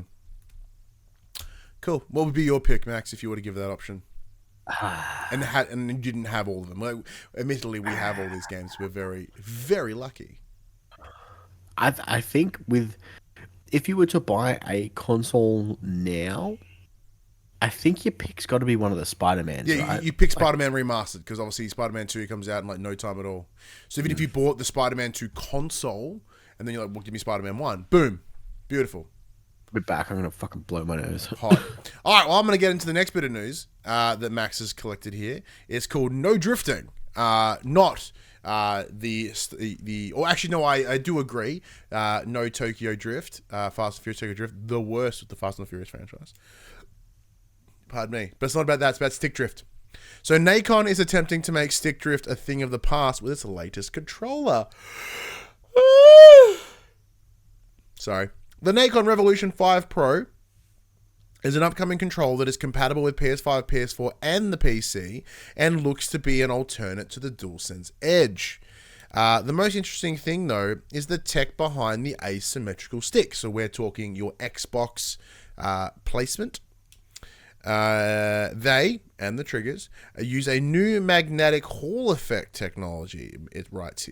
Cool. What would be your pick, Max, if you were to give that option? And you didn't have all of them. Like, admittedly, we have all these games. We're very, very lucky. I think if you were to buy a console now, I think your pick's got to be one of the Spider-Mans. Yeah, right? you pick Spider-Man Remastered because obviously Spider-Man 2 comes out in like no time at all. So even if you bought the Spider-Man 2 console and then you're like, well, give me Spider-Man 1. Boom. Beautiful. Be back. I'm gonna fucking blow my nose. Hot. All right, well, I'm going to get into the next bit of news that Max has collected here. It's called No Drifting. Not or actually, no, I do agree. No Tokyo Drift, Fast and Furious Tokyo Drift, the worst with the Fast and Furious franchise. Pardon me. But it's not about that. It's about stick drift. So Nacon is attempting to make stick drift a thing of the past with its latest controller. Sorry. The Nacon Revolution 5 Pro is an upcoming controller that is compatible with PS5, PS4, and the PC, and looks to be an alternate to the DualSense Edge. The most interesting thing, though, is the tech behind the asymmetrical stick. So we're talking your Xbox placement. They and the triggers use a new magnetic Hall effect technology, it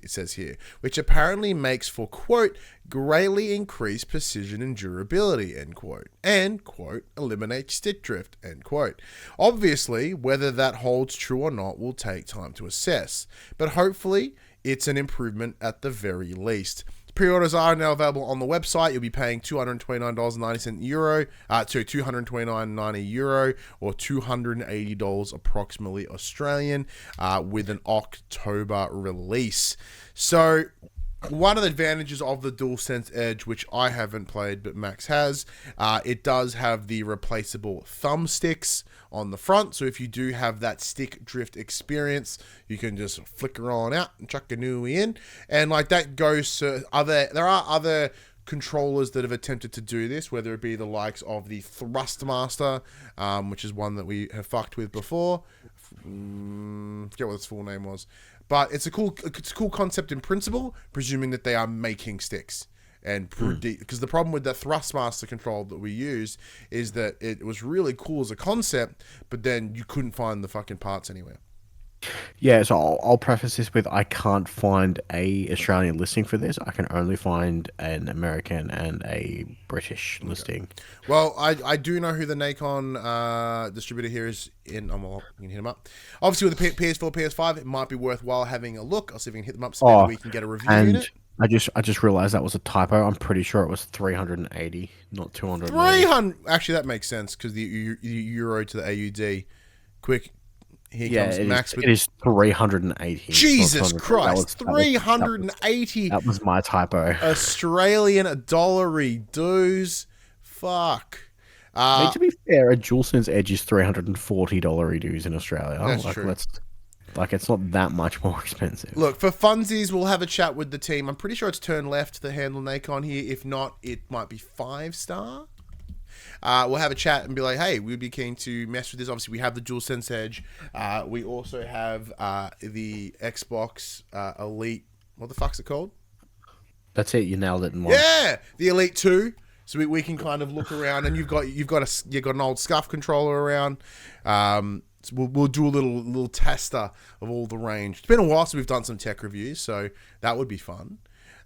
says here, which apparently makes for, quote, greatly increased precision and durability, end quote, and, quote, eliminate stick drift, end quote. Obviously, whether that holds true or not will take time to assess, but hopefully it's an improvement at the very least. Pre-orders are now available on the website. You'll be paying $229.90 to €229.90 or $280 approximately Australian with an October release. So one of the advantages of the DualSense Edge, which I haven't played but Max has, it does have the replaceable thumbsticks on the front. So if you do have that stick drift experience, you can just flicker on out and chuck a newie in. And like that goes to there are other controllers that have attempted to do this, whether it be the likes of the Thrustmaster, which is one that we have fucked with before. Forget what its full name was. But it's a cool concept in principle, presuming that they are making sticks. And because the problem with the Thrustmaster control that we used is that it was really cool as a concept, but then you couldn't find the fucking parts anywhere. Yeah, so I'll preface this with I can't find a Australian listing for this. I can only find an American and a British listing. Well, I do know who the Nacon distributor here is in. You can hit them up. Obviously, with the PS4, PS5, it might be worthwhile having a look. I'll see if we can hit them up so maybe we can get a review and unit. I just realized that was a typo. I'm pretty sure it was 380, not 280. 300. Actually, that makes sense because the euro to the AUD. Quick, here Yeah, comes Max with. it is 380. Jesus not 200. Christ, 380 That was my typo. Australian dollary dues. Fuck. I mean, to be fair, a DualSense Edge is $340 dues in Australia. That's true. It's not that much more expensive. Look, for funsies, we'll have a chat with the team. I'm pretty sure it's turn left, the handle Nacon here. If not, it might be 5-star. We'll have a chat and be like, hey, we'd be keen to mess with this. Obviously, we have the DualSense Edge. We also have the Xbox Elite. What the fuck's it called? That's it. You nailed it in one. Yeah, the Elite 2. So we can kind of look around, and you've got an old SCUF controller around. So we'll do a little tester of all the range. It's been a while since we've done some tech reviews, so that would be fun.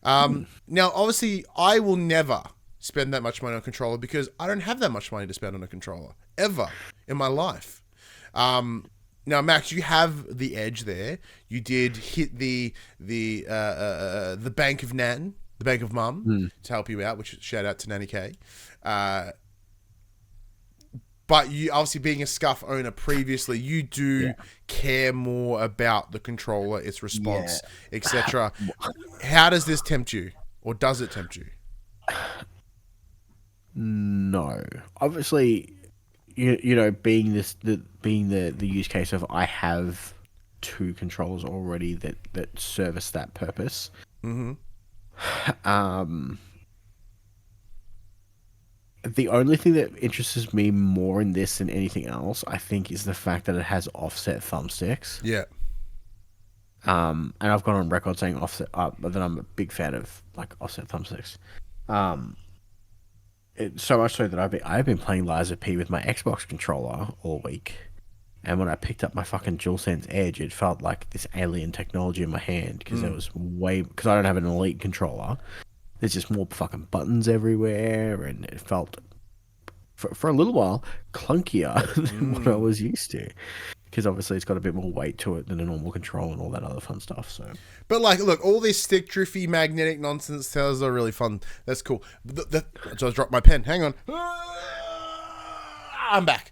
Now, obviously, I will never spend that much money on a controller because I don't have that much money to spend on a controller ever in my life. Now, Max, you have the Edge there. You did hit the Bank of Nan, the Bank of Mum, to help you out, which shout out to Nanny K. But you, obviously being a SCUF owner previously, you do care more about the controller, its response, etc. How does this tempt you? Or does it tempt you? No. Obviously, you know, being the use case of I have 2 controllers already that service that purpose. Mm-hmm. The only thing that interests me more in this than anything else, I think, is the fact that it has offset thumbsticks. Yeah. And I've gone on record saying offset, but then I'm a big fan of like offset thumbsticks. So much so that I've been playing Liza P with my Xbox controller all week, and when I picked up my fucking DualSense Edge, it felt like this alien technology in my hand because because I don't have an Elite controller. There's just more fucking buttons everywhere, and it felt, for a little while, clunkier than what I was used to. Because obviously it's got a bit more weight to it than a normal control and all that other fun stuff. So, but like, look, all this stick drifty magnetic nonsense tells are really fun. That's cool. So I dropped my pen. Hang on. I'm back.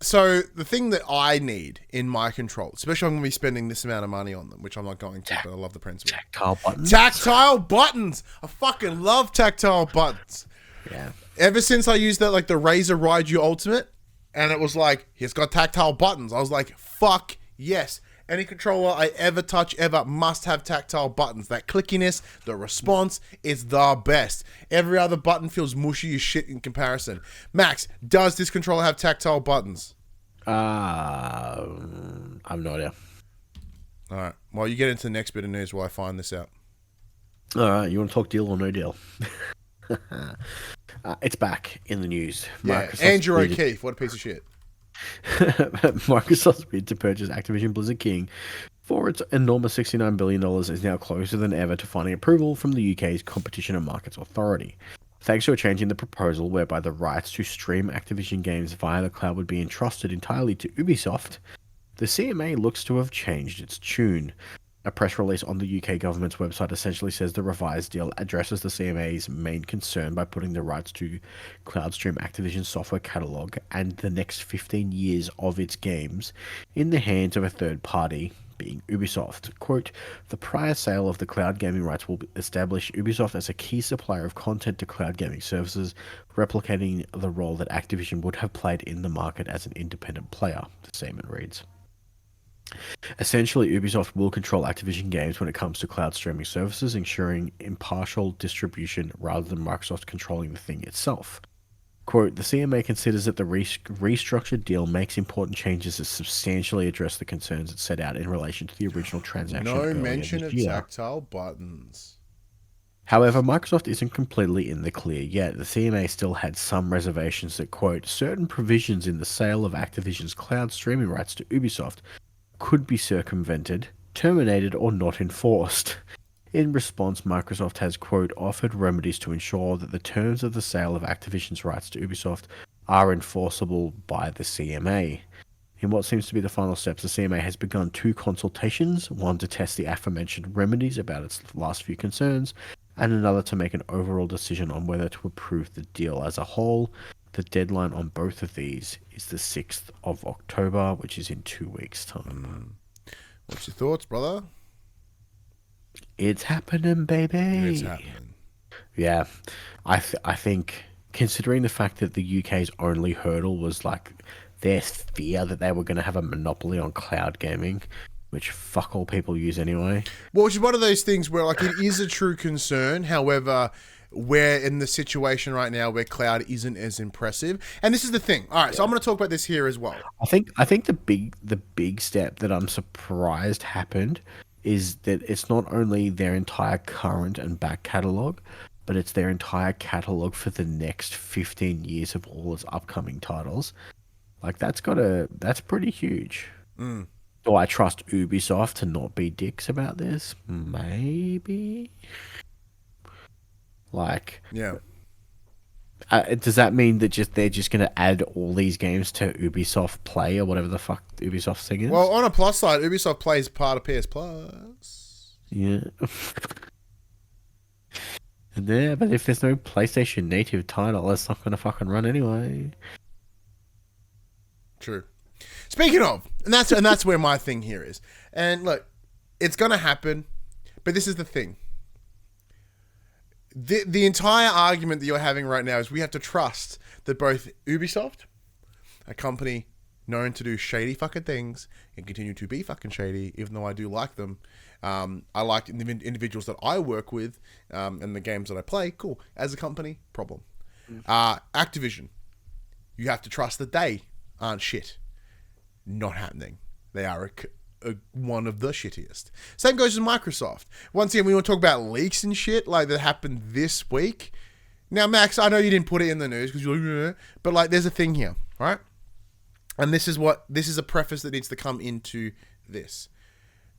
So the thing that I need in my control, especially I'm going to be spending this amount of money on them, which I'm not going to, but I love the principle. Tactile buttons. Tactile buttons. I fucking love tactile buttons. Yeah. Ever since I used that, like the Razer Raiju Ultimate, and it was like, it's got tactile buttons. I was like, fuck yes. Any controller I ever touch ever must have tactile buttons. That clickiness, the response is the best. Every other button feels mushy as shit in comparison. Max, does this controller have tactile buttons? I have no idea. All right. Well, you get into the next bit of news while I find this out. All right. You want to talk deal or no deal? It's back in the news. Yeah, Andrew O'Keefe. What a piece of shit. Microsoft's bid to purchase Activision Blizzard King for its enormous $69 billion is now closer than ever to finding approval from the UK's Competition and Markets Authority. Thanks to a change in the proposal whereby the rights to stream Activision games via the cloud would be entrusted entirely to Ubisoft, the CMA looks to have changed its tune. A press release on the UK government's website essentially says the revised deal addresses the CMA's main concern by putting the rights to cloud stream Activision's software catalogue and the next 15 years of its games in the hands of a third party, being Ubisoft. Quote, the prior sale of the cloud gaming rights will establish Ubisoft as a key supplier of content to cloud gaming services, replicating the role that Activision would have played in the market as an independent player, the statement reads. Essentially, Ubisoft will control Activision games when it comes to cloud streaming services, ensuring impartial distribution rather than Microsoft controlling the thing itself. Quote, the CMA considers that the restructured deal makes important changes that substantially address the concerns it set out in relation to the original transaction. No mention of tactile buttons. However, Microsoft isn't completely in the clear yet. The CMA still had some reservations that, quote, certain provisions in the sale of Activision's cloud streaming rights to Ubisoft could be circumvented, terminated, or not enforced. In response, Microsoft has, quote, offered remedies to ensure that the terms of the sale of Activision's rights to Ubisoft are enforceable by the CMA. In what seems to be the final steps, the CMA has begun 2 consultations, one to test the aforementioned remedies about its last few concerns, and another to make an overall decision on whether to approve the deal as a whole. The deadline on both of these is the 6th of October, which is in 2 weeks' time. What's your thoughts, brother? It's happening, baby. It's happening. Yeah, I think, considering the fact that the UK's only hurdle was like their fear that they were going to have a monopoly on cloud gaming, which fuck all people use anyway. Well, which is one of those things where like it is a true concern. However, we're in the situation right now where cloud isn't as impressive. And this is the thing. All right, so I'm going to talk about this here as well. I think the big step that I'm surprised happened is that it's not only their entire current and back catalog, but it's their entire catalog for the next 15 years of all its upcoming titles. Like that's pretty huge. Do I trust Ubisoft to not be dicks about this? Maybe. Like, yeah. Does that mean that they're just going to add all these games to Ubisoft Play or whatever the fuck Ubisoft's thing is? Well, on a plus side, Ubisoft Play is part of PS Plus. Yeah. Yeah, but if there's no PlayStation native title, it's not going to fucking run anyway. True. Speaking of, and that's where my thing here is. And look, it's going to happen, but this is the thing. The entire argument that you're having right now is we have to trust that both Ubisoft, a company known to do shady fucking things and continue to be fucking shady, even though I do like them. I like the individuals that I work with and the games that I play. Cool. As a company, problem. Activision, you have to trust that they aren't shit. Not happening. They are one of the shittiest. Same goes with Microsoft. Once again, we want to talk about leaks and shit like that happened this week. Now, Max, I know you didn't put it in the news because you're like, but like, there's a thing here, right? And this is a preface that needs to come into this.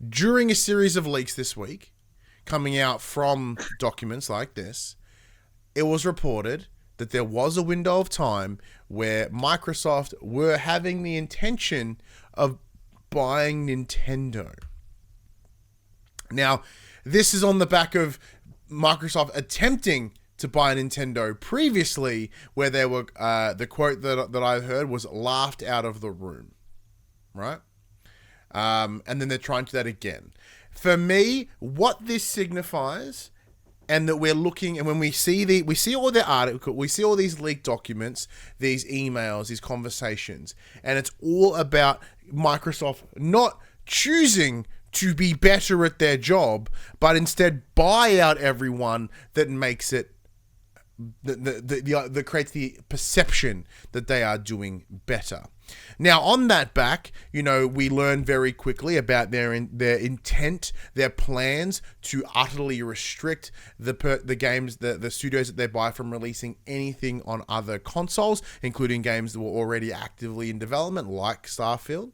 During a series of leaks this week, coming out from documents like this, it was reported that there was a window of time where Microsoft were having the intention of buying Nintendo. Now, this is on the back of Microsoft attempting to buy Nintendo previously, where they were the quote that I heard was laughed out of the room, right? And then they're trying to do that again. For me, what this signifies, and that we're looking, and when we see all the article, we see all these leaked documents, these emails, these conversations, and it's all about Microsoft not choosing to be better at their job, but instead buy out everyone that makes it that creates the perception that they are doing better. Now, on that back, we learn very quickly about their intent, their plans to utterly restrict the games, the studios that they buy from releasing anything on other consoles, including games that were already actively in development, like Starfield.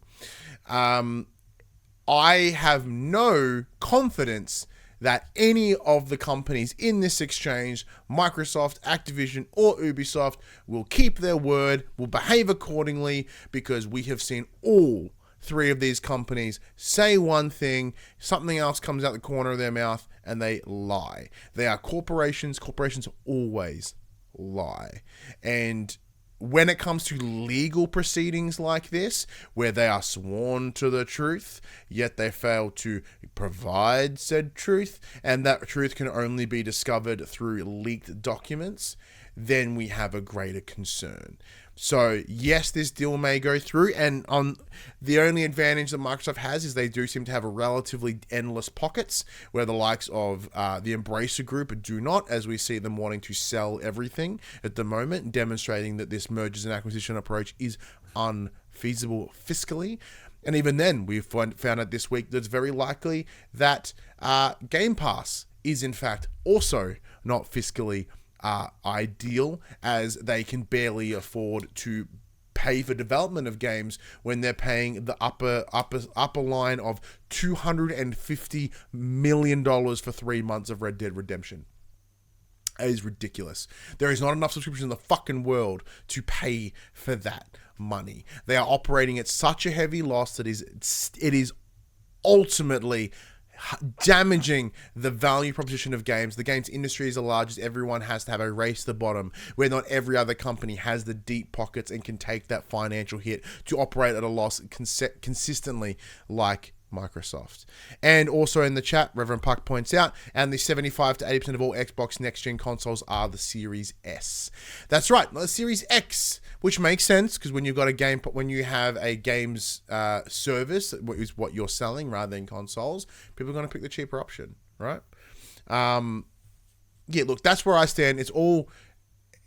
I have no confidence that any of the companies in this exchange, Microsoft, Activision, or Ubisoft, will keep their word, will behave accordingly, because we have seen all three of these companies say one thing, something else comes out the corner of their mouth, and they lie. They are corporations. Corporations always lie. And when it comes to legal proceedings like this, where they are sworn to the truth, yet they fail to provide said truth, and that truth can only be discovered through leaked documents, then we have a greater concern. So yes, this deal may go through, and the only advantage that Microsoft has is they do seem to have a relatively endless pockets, where the likes of the Embracer Group do not, as we see them wanting to sell everything at the moment, demonstrating that this mergers and acquisition approach is unfeasible fiscally. And even then, we've found out this week that it's very likely that Game Pass is in fact also not fiscally ideal, as they can barely afford to pay for development of games when they're paying the upper line of $250 million for 3 months of Red Dead Redemption. It is ridiculous. There is not enough subscriptions in the fucking world to pay for that money. They are operating at such a heavy loss that it is ultimately damaging the value proposition of games. The games industry is as large as everyone has to have a race to the bottom, where not every other company has the deep pockets and can take that financial hit to operate at a loss consistently like Microsoft. And also in the chat, Reverend Puck points out, and the 75 to 80% of all Xbox next-gen consoles are the Series S. That's right, not the Series X, which makes sense because when you've got when you have a games service, is what you're selling rather than consoles, people are going to pick the cheaper option, right? Yeah, look, that's where I stand.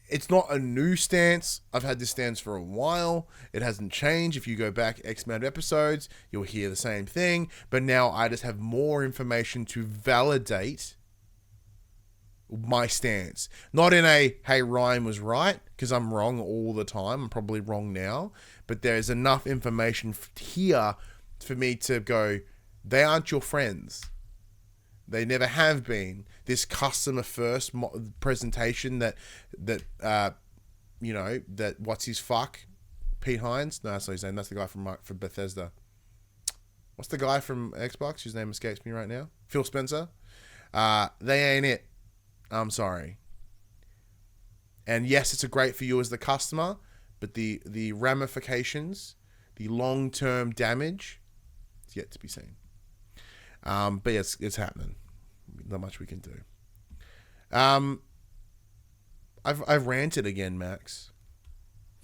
It's not a new stance. I've had this stance for a while. It hasn't changed. If you go back X amount of episodes, you'll hear the same thing. But now I just have more information to validate my stance. Not in a, hey, Ryan was right, because I'm wrong all the time. I'm probably wrong now. But there's enough information here for me to go, they aren't your friends. They never have been. This customer first presentation that what's his fuck? Pete Hines? No, that's not his name. That's the guy from Bethesda. What's the guy from Xbox whose name escapes me right now? Phil Spencer. They ain't it. I'm sorry. And yes, it's a great for you as the customer, but the ramifications, the long-term damage, it's yet to be seen. But yeah, it's happening. Not much we can do. I've ranted again, Max.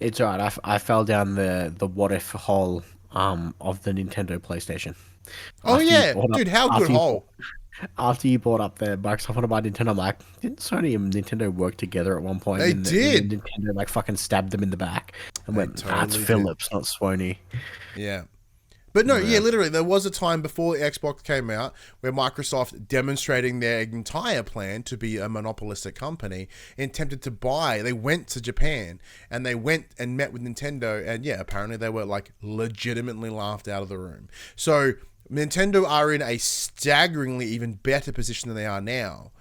It's alright. I fell down the what if hole of the Nintendo PlayStation. Oh yeah, dude, how good hole. After you brought up the Microsoft want to buy Nintendo, I'm like, didn't Sony and Nintendo work together at one point? They did. And Nintendo like fucking stabbed them in the back and went, totally that's Philips, not Sony. Yeah. But no, yeah, literally, there was a time before the Xbox came out where Microsoft, demonstrating their entire plan to be a monopolistic company, attempted to buy. They went to Japan and they went and met with Nintendo, and yeah, apparently they were like legitimately laughed out of the room. So Nintendo are in a staggeringly even better position than they are now.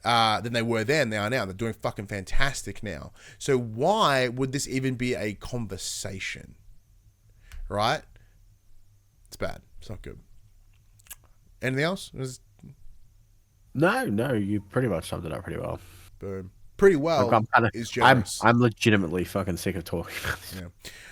Than they were then, they are now. They're doing fucking fantastic now. So why would this even be a conversation? Right? It's bad. It's not good. Anything else? No, you pretty much summed it up pretty well. Boom. Pretty well. I'm legitimately fucking sick of talking about this. Yeah.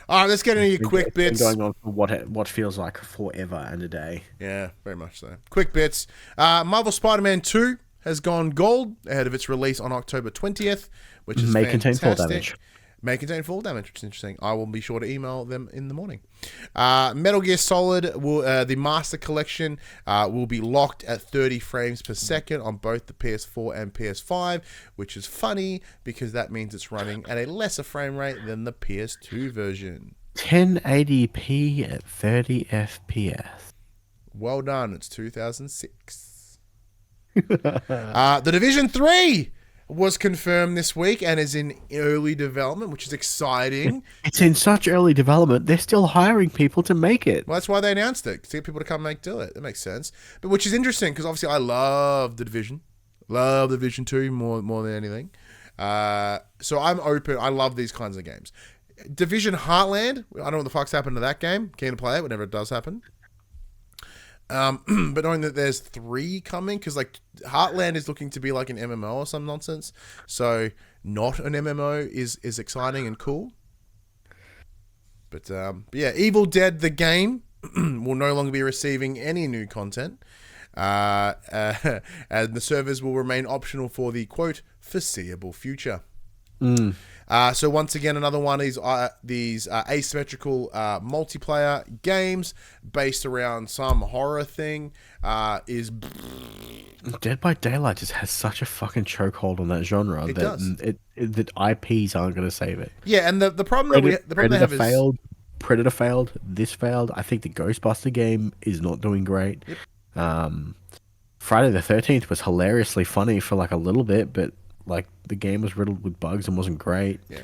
All right, let's get into your quick bits. Going on for what feels like forever and a day. Yeah, very much so. Quick bits. Marvel Spider-Man 2 has gone gold ahead of its release on October 20th, which is may fantastic. Contain full damage. May contain full damage, which is interesting. I will be sure to email them in the morning. Metal Gear Solid, the Master Collection, will be locked at 30 frames per second on both the PS4 and PS5, which is funny because that means it's running at a lesser frame rate than the PS2 version. 1080p at 30 FPS. Well done. It's 2006. The Division 3 was confirmed this week and is in early development, which is exciting. It's in such early development, they're still hiring people to make it. Well, that's why they announced it, to get people to come do it. That makes sense. But which is interesting, because obviously I love The Division. Love The Division 2 more than anything. So I'm open. I love these kinds of games. Division Heartland, I don't know what the fuck's happened to that game. Keen to play it whenever it does happen. But knowing that there's 3 coming, because like Heartland is looking to be like an MMO or some nonsense, so not an MMO is exciting and cool. But yeah, Evil Dead the game will no longer be receiving any new content, and the servers will remain optional for the quote foreseeable future. So once again, another one is these asymmetrical multiplayer games based around some horror thing. Is Dead by Daylight just has such a fucking chokehold on that genre that IPs aren't going to save it. Yeah, and the problem is Predator failed. This failed. I think the Ghostbuster game is not doing great. Yep. Friday the 13th was hilariously funny for like a little bit, but like the game was riddled with bugs and wasn't great. Yeah.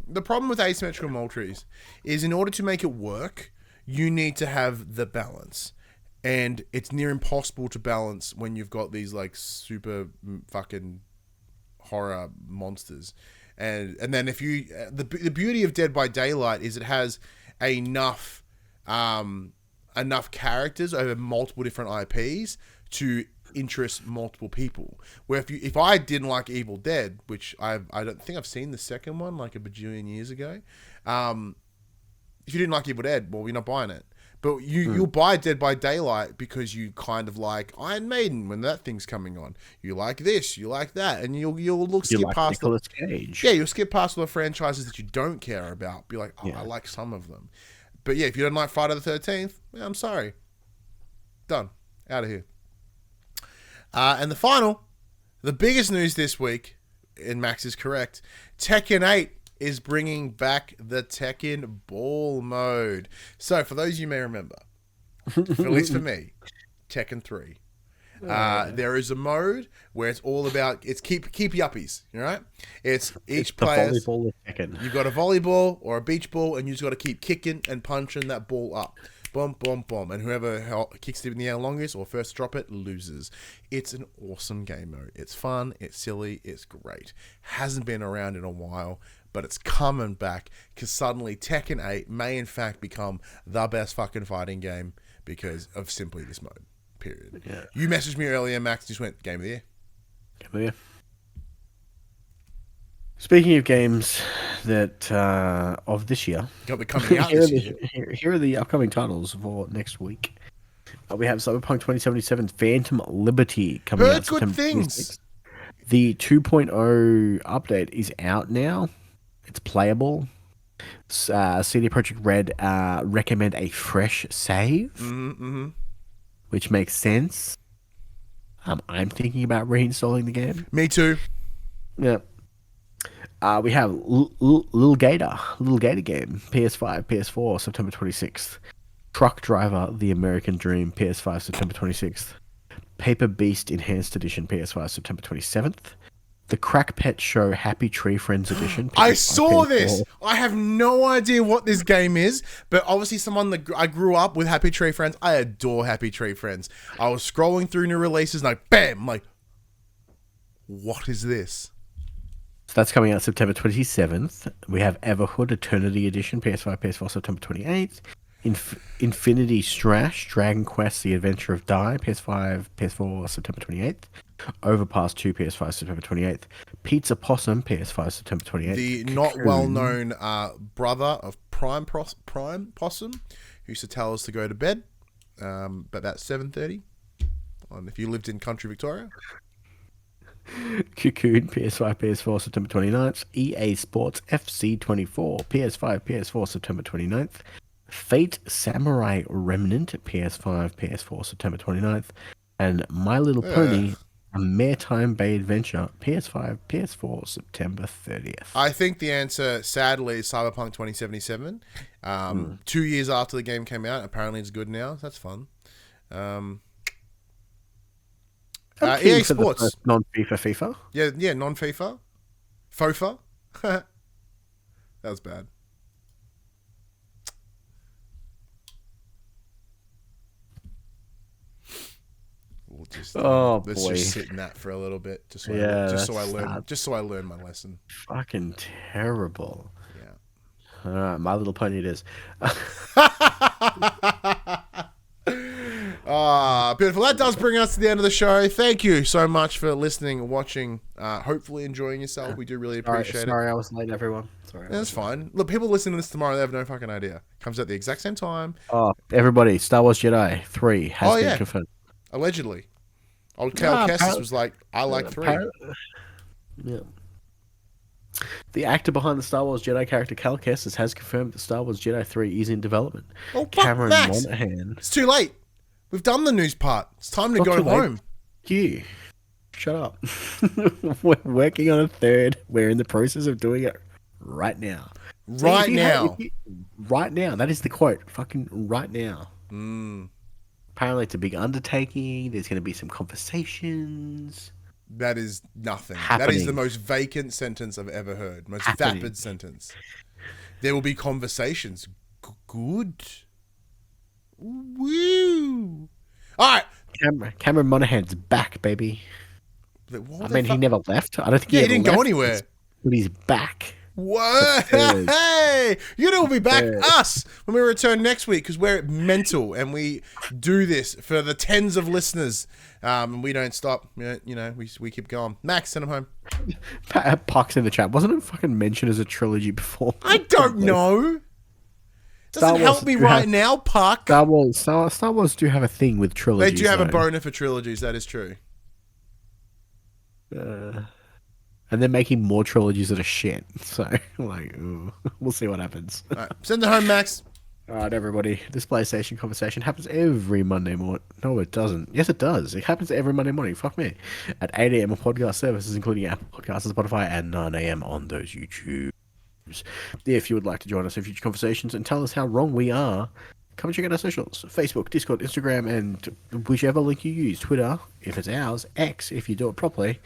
The problem with asymmetrical multis is in order to make it work, you need to have the balance. And it's near impossible to balance when you've got these like super fucking horror monsters. And then if you the beauty of Dead by Daylight is it has enough characters over multiple different IPs to interest multiple people. Where if I didn't like Evil Dead, which I don't think I've seen the second one like a bajillion years ago, if you didn't like Evil Dead, well, you're not buying it. But you'll buy Dead by Daylight because you kind of like Iron Maiden when that thing's coming on. You like this, you like that, and you'll skip past Nicolas Cage. Yeah, you'll skip past all the franchises that you don't care about. Be like, I like some of them. But yeah, if you don't like Friday the 13th, I'm sorry. Done. Out of here. And the biggest news this week, and Max is correct, Tekken 8 is bringing back the Tekken Ball mode. So, for those you may remember, at least for me, Tekken 3. There is a mode where it's all about keep yuppies, all right? It's player. Volleyball of Tekken. You've got a volleyball or a beach ball, and you just got to keep kicking and punching that ball up. Boom, boom, boom. And whoever kicks it in the air longest or first drop it loses. It's an awesome game mode. It's fun. It's silly. It's great. Hasn't been around in a while, but it's coming back because suddenly Tekken 8 may in fact become the best fucking fighting game because of simply this mode. Period. Yeah. You messaged me earlier, Max. Just went, game of the year. Game of the year. Speaking of games that of this year, got me coming out this year. Here are the upcoming titles for next week. We have Cyberpunk 2077 Phantom Liberty coming out. Heard good things. 26th. The 2.0 update is out now. It's playable. CD Projekt Red recommend a fresh save, which makes sense. I'm thinking about reinstalling the game. Me too. Yeah. We have Lil Gator game, PS5, PS4, September 26th. Truck Driver, The American Dream, PS5, September 26th. Paper Beast Enhanced Edition, PS5, September 27th. The Crack Pet Show Happy Tree Friends Edition. I saw this. I have no idea what this game is, but obviously someone that I grew up with Happy Tree Friends. I adore Happy Tree Friends. I was scrolling through new releases and bam, I'm like, what is this? So that's coming out September 27th. We have Everhood Eternity Edition, PS5, PS4, September 28th. Infinity Strash, Dragon Quest, The Adventure of Dai, PS5, PS4, September 28th. Overpass 2, PS5, September 28th. Pizza Possum, PS5, September 28th. The not well-known brother of Prime Possum, who used to tell us to go to bed, but about 7:30, if you lived in country Victoria. Cocoon, PS5, PS4, September 29th. EA Sports FC 24, PS5, PS4, September 29th. Fate Samurai Remnant, PS5, PS4, September 29th. And My Little Pony, A Maritime Bay Adventure, PS5, PS4, September 30th. I think the answer, sadly, is Cyberpunk 2077. 2 years after the game came out, apparently it's good now. That's fun. EA Sports. Non-FIFA. Yeah, non-FIFA. FOFA. That was bad. We'll just, let's just sit in that for a little bit, just so I learn my lesson. Fucking terrible. Yeah. All right, My Little Pony it is. Beautiful. That does bring us to the end of the show. Thank you so much for listening and watching. Hopefully enjoying yourself. We do really appreciate it. Sorry I was late, everyone. Sorry. That's fine. Look, people listening to this tomorrow, they have no fucking idea. Comes out the exact same time. Oh, everybody, Star Wars Jedi 3 has been confirmed. Allegedly. Old Cal Kestis was like, I like 3. Yeah. The actor behind the Star Wars Jedi character Cal Kestis has confirmed that Star Wars Jedi 3 is in development. Oh, Cameron Max. Monaghan. It's too late. We've done the news part. It's time to go home. You. Shut up. We're working on a third. We're in the process of doing it right now. Right now. Right now. That is the quote. Fucking right now. Apparently it's a big undertaking. There's going to be some conversations. That is nothing. Happening. That is the most vacant sentence I've ever heard. Most vapid sentence. There will be conversations. Good. Woo. All right. Cameron Monaghan's back, baby. I mean, he never left. I don't think Yeah, he ever didn't go left, anywhere. But he's back. What? Third. Hey, you know we'll be back Third. us when we return next week because we're mental and we do this for the tens of listeners. And we don't stop. You know, we keep going. Max, send him home. Puck's in the chat. Wasn't it fucking mentioned as a trilogy before? I don't know. Doesn't help me right now, Puck. Star Wars do have a thing with trilogies. They do have a boner for trilogies. That is true. And they're making more trilogies that are shit. So, like, ooh, we'll see what happens. All right, send it home, Max. All right, everybody. This PlayStation conversation happens every Monday morning. No, it doesn't. Yes, it does. It happens every Monday morning. Fuck me. At 8 a.m. on podcast services, including Apple Podcasts and Spotify, and 9 a.m. on those YouTubes. If you would like to join us in future conversations and tell us how wrong we are, come and check out our socials. Facebook, Discord, Instagram, and whichever link you use. Twitter, if it's ours. X, if you do it properly.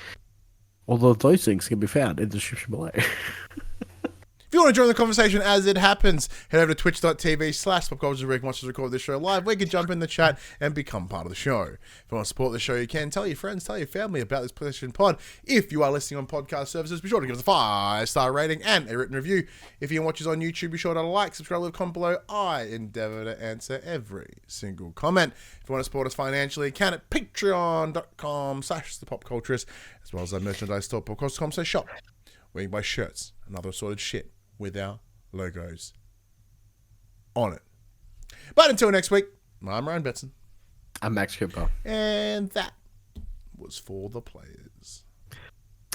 Although those things can be found in the description below. If you want to join the conversation as it happens, head over to twitch.tv/PopCulturists watch us record this show live. We can jump in the chat and become part of the show. If you want to support the show, you can. Tell your friends, tell your family about this PlayStation Pod. If you are listening on podcast services, be sure to give us a 5-star rating and a written review. If you watch us on YouTube, be sure to like, subscribe, leave a comment below. I endeavor to answer every single comment. If you want to support us financially, you can at patreon.com/thepopculturist, as well as our merchandise store, popculturist.com/shop, where you can buy shirts and other assorted shit with our logos on it. But until next week, I'm Ryan Betson. I'm Max Cooper. And that was for the players.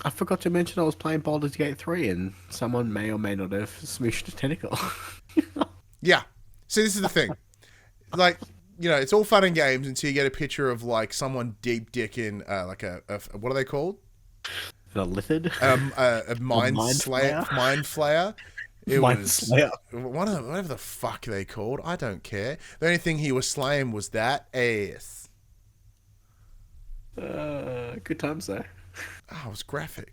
I forgot to mention I was playing Baldur's Gate 3 and someone may or may not have smooshed a tentacle. Yeah. See, this is the thing. Like, you know, it's all fun and games until you get a picture of, like, someone deep dicking, like a what are they called? A lithid? A mind flayer. It was Slayer. whatever the fuck they called. I don't care. The only thing he was slaying was that ass. Good times though. Oh, it was graphic.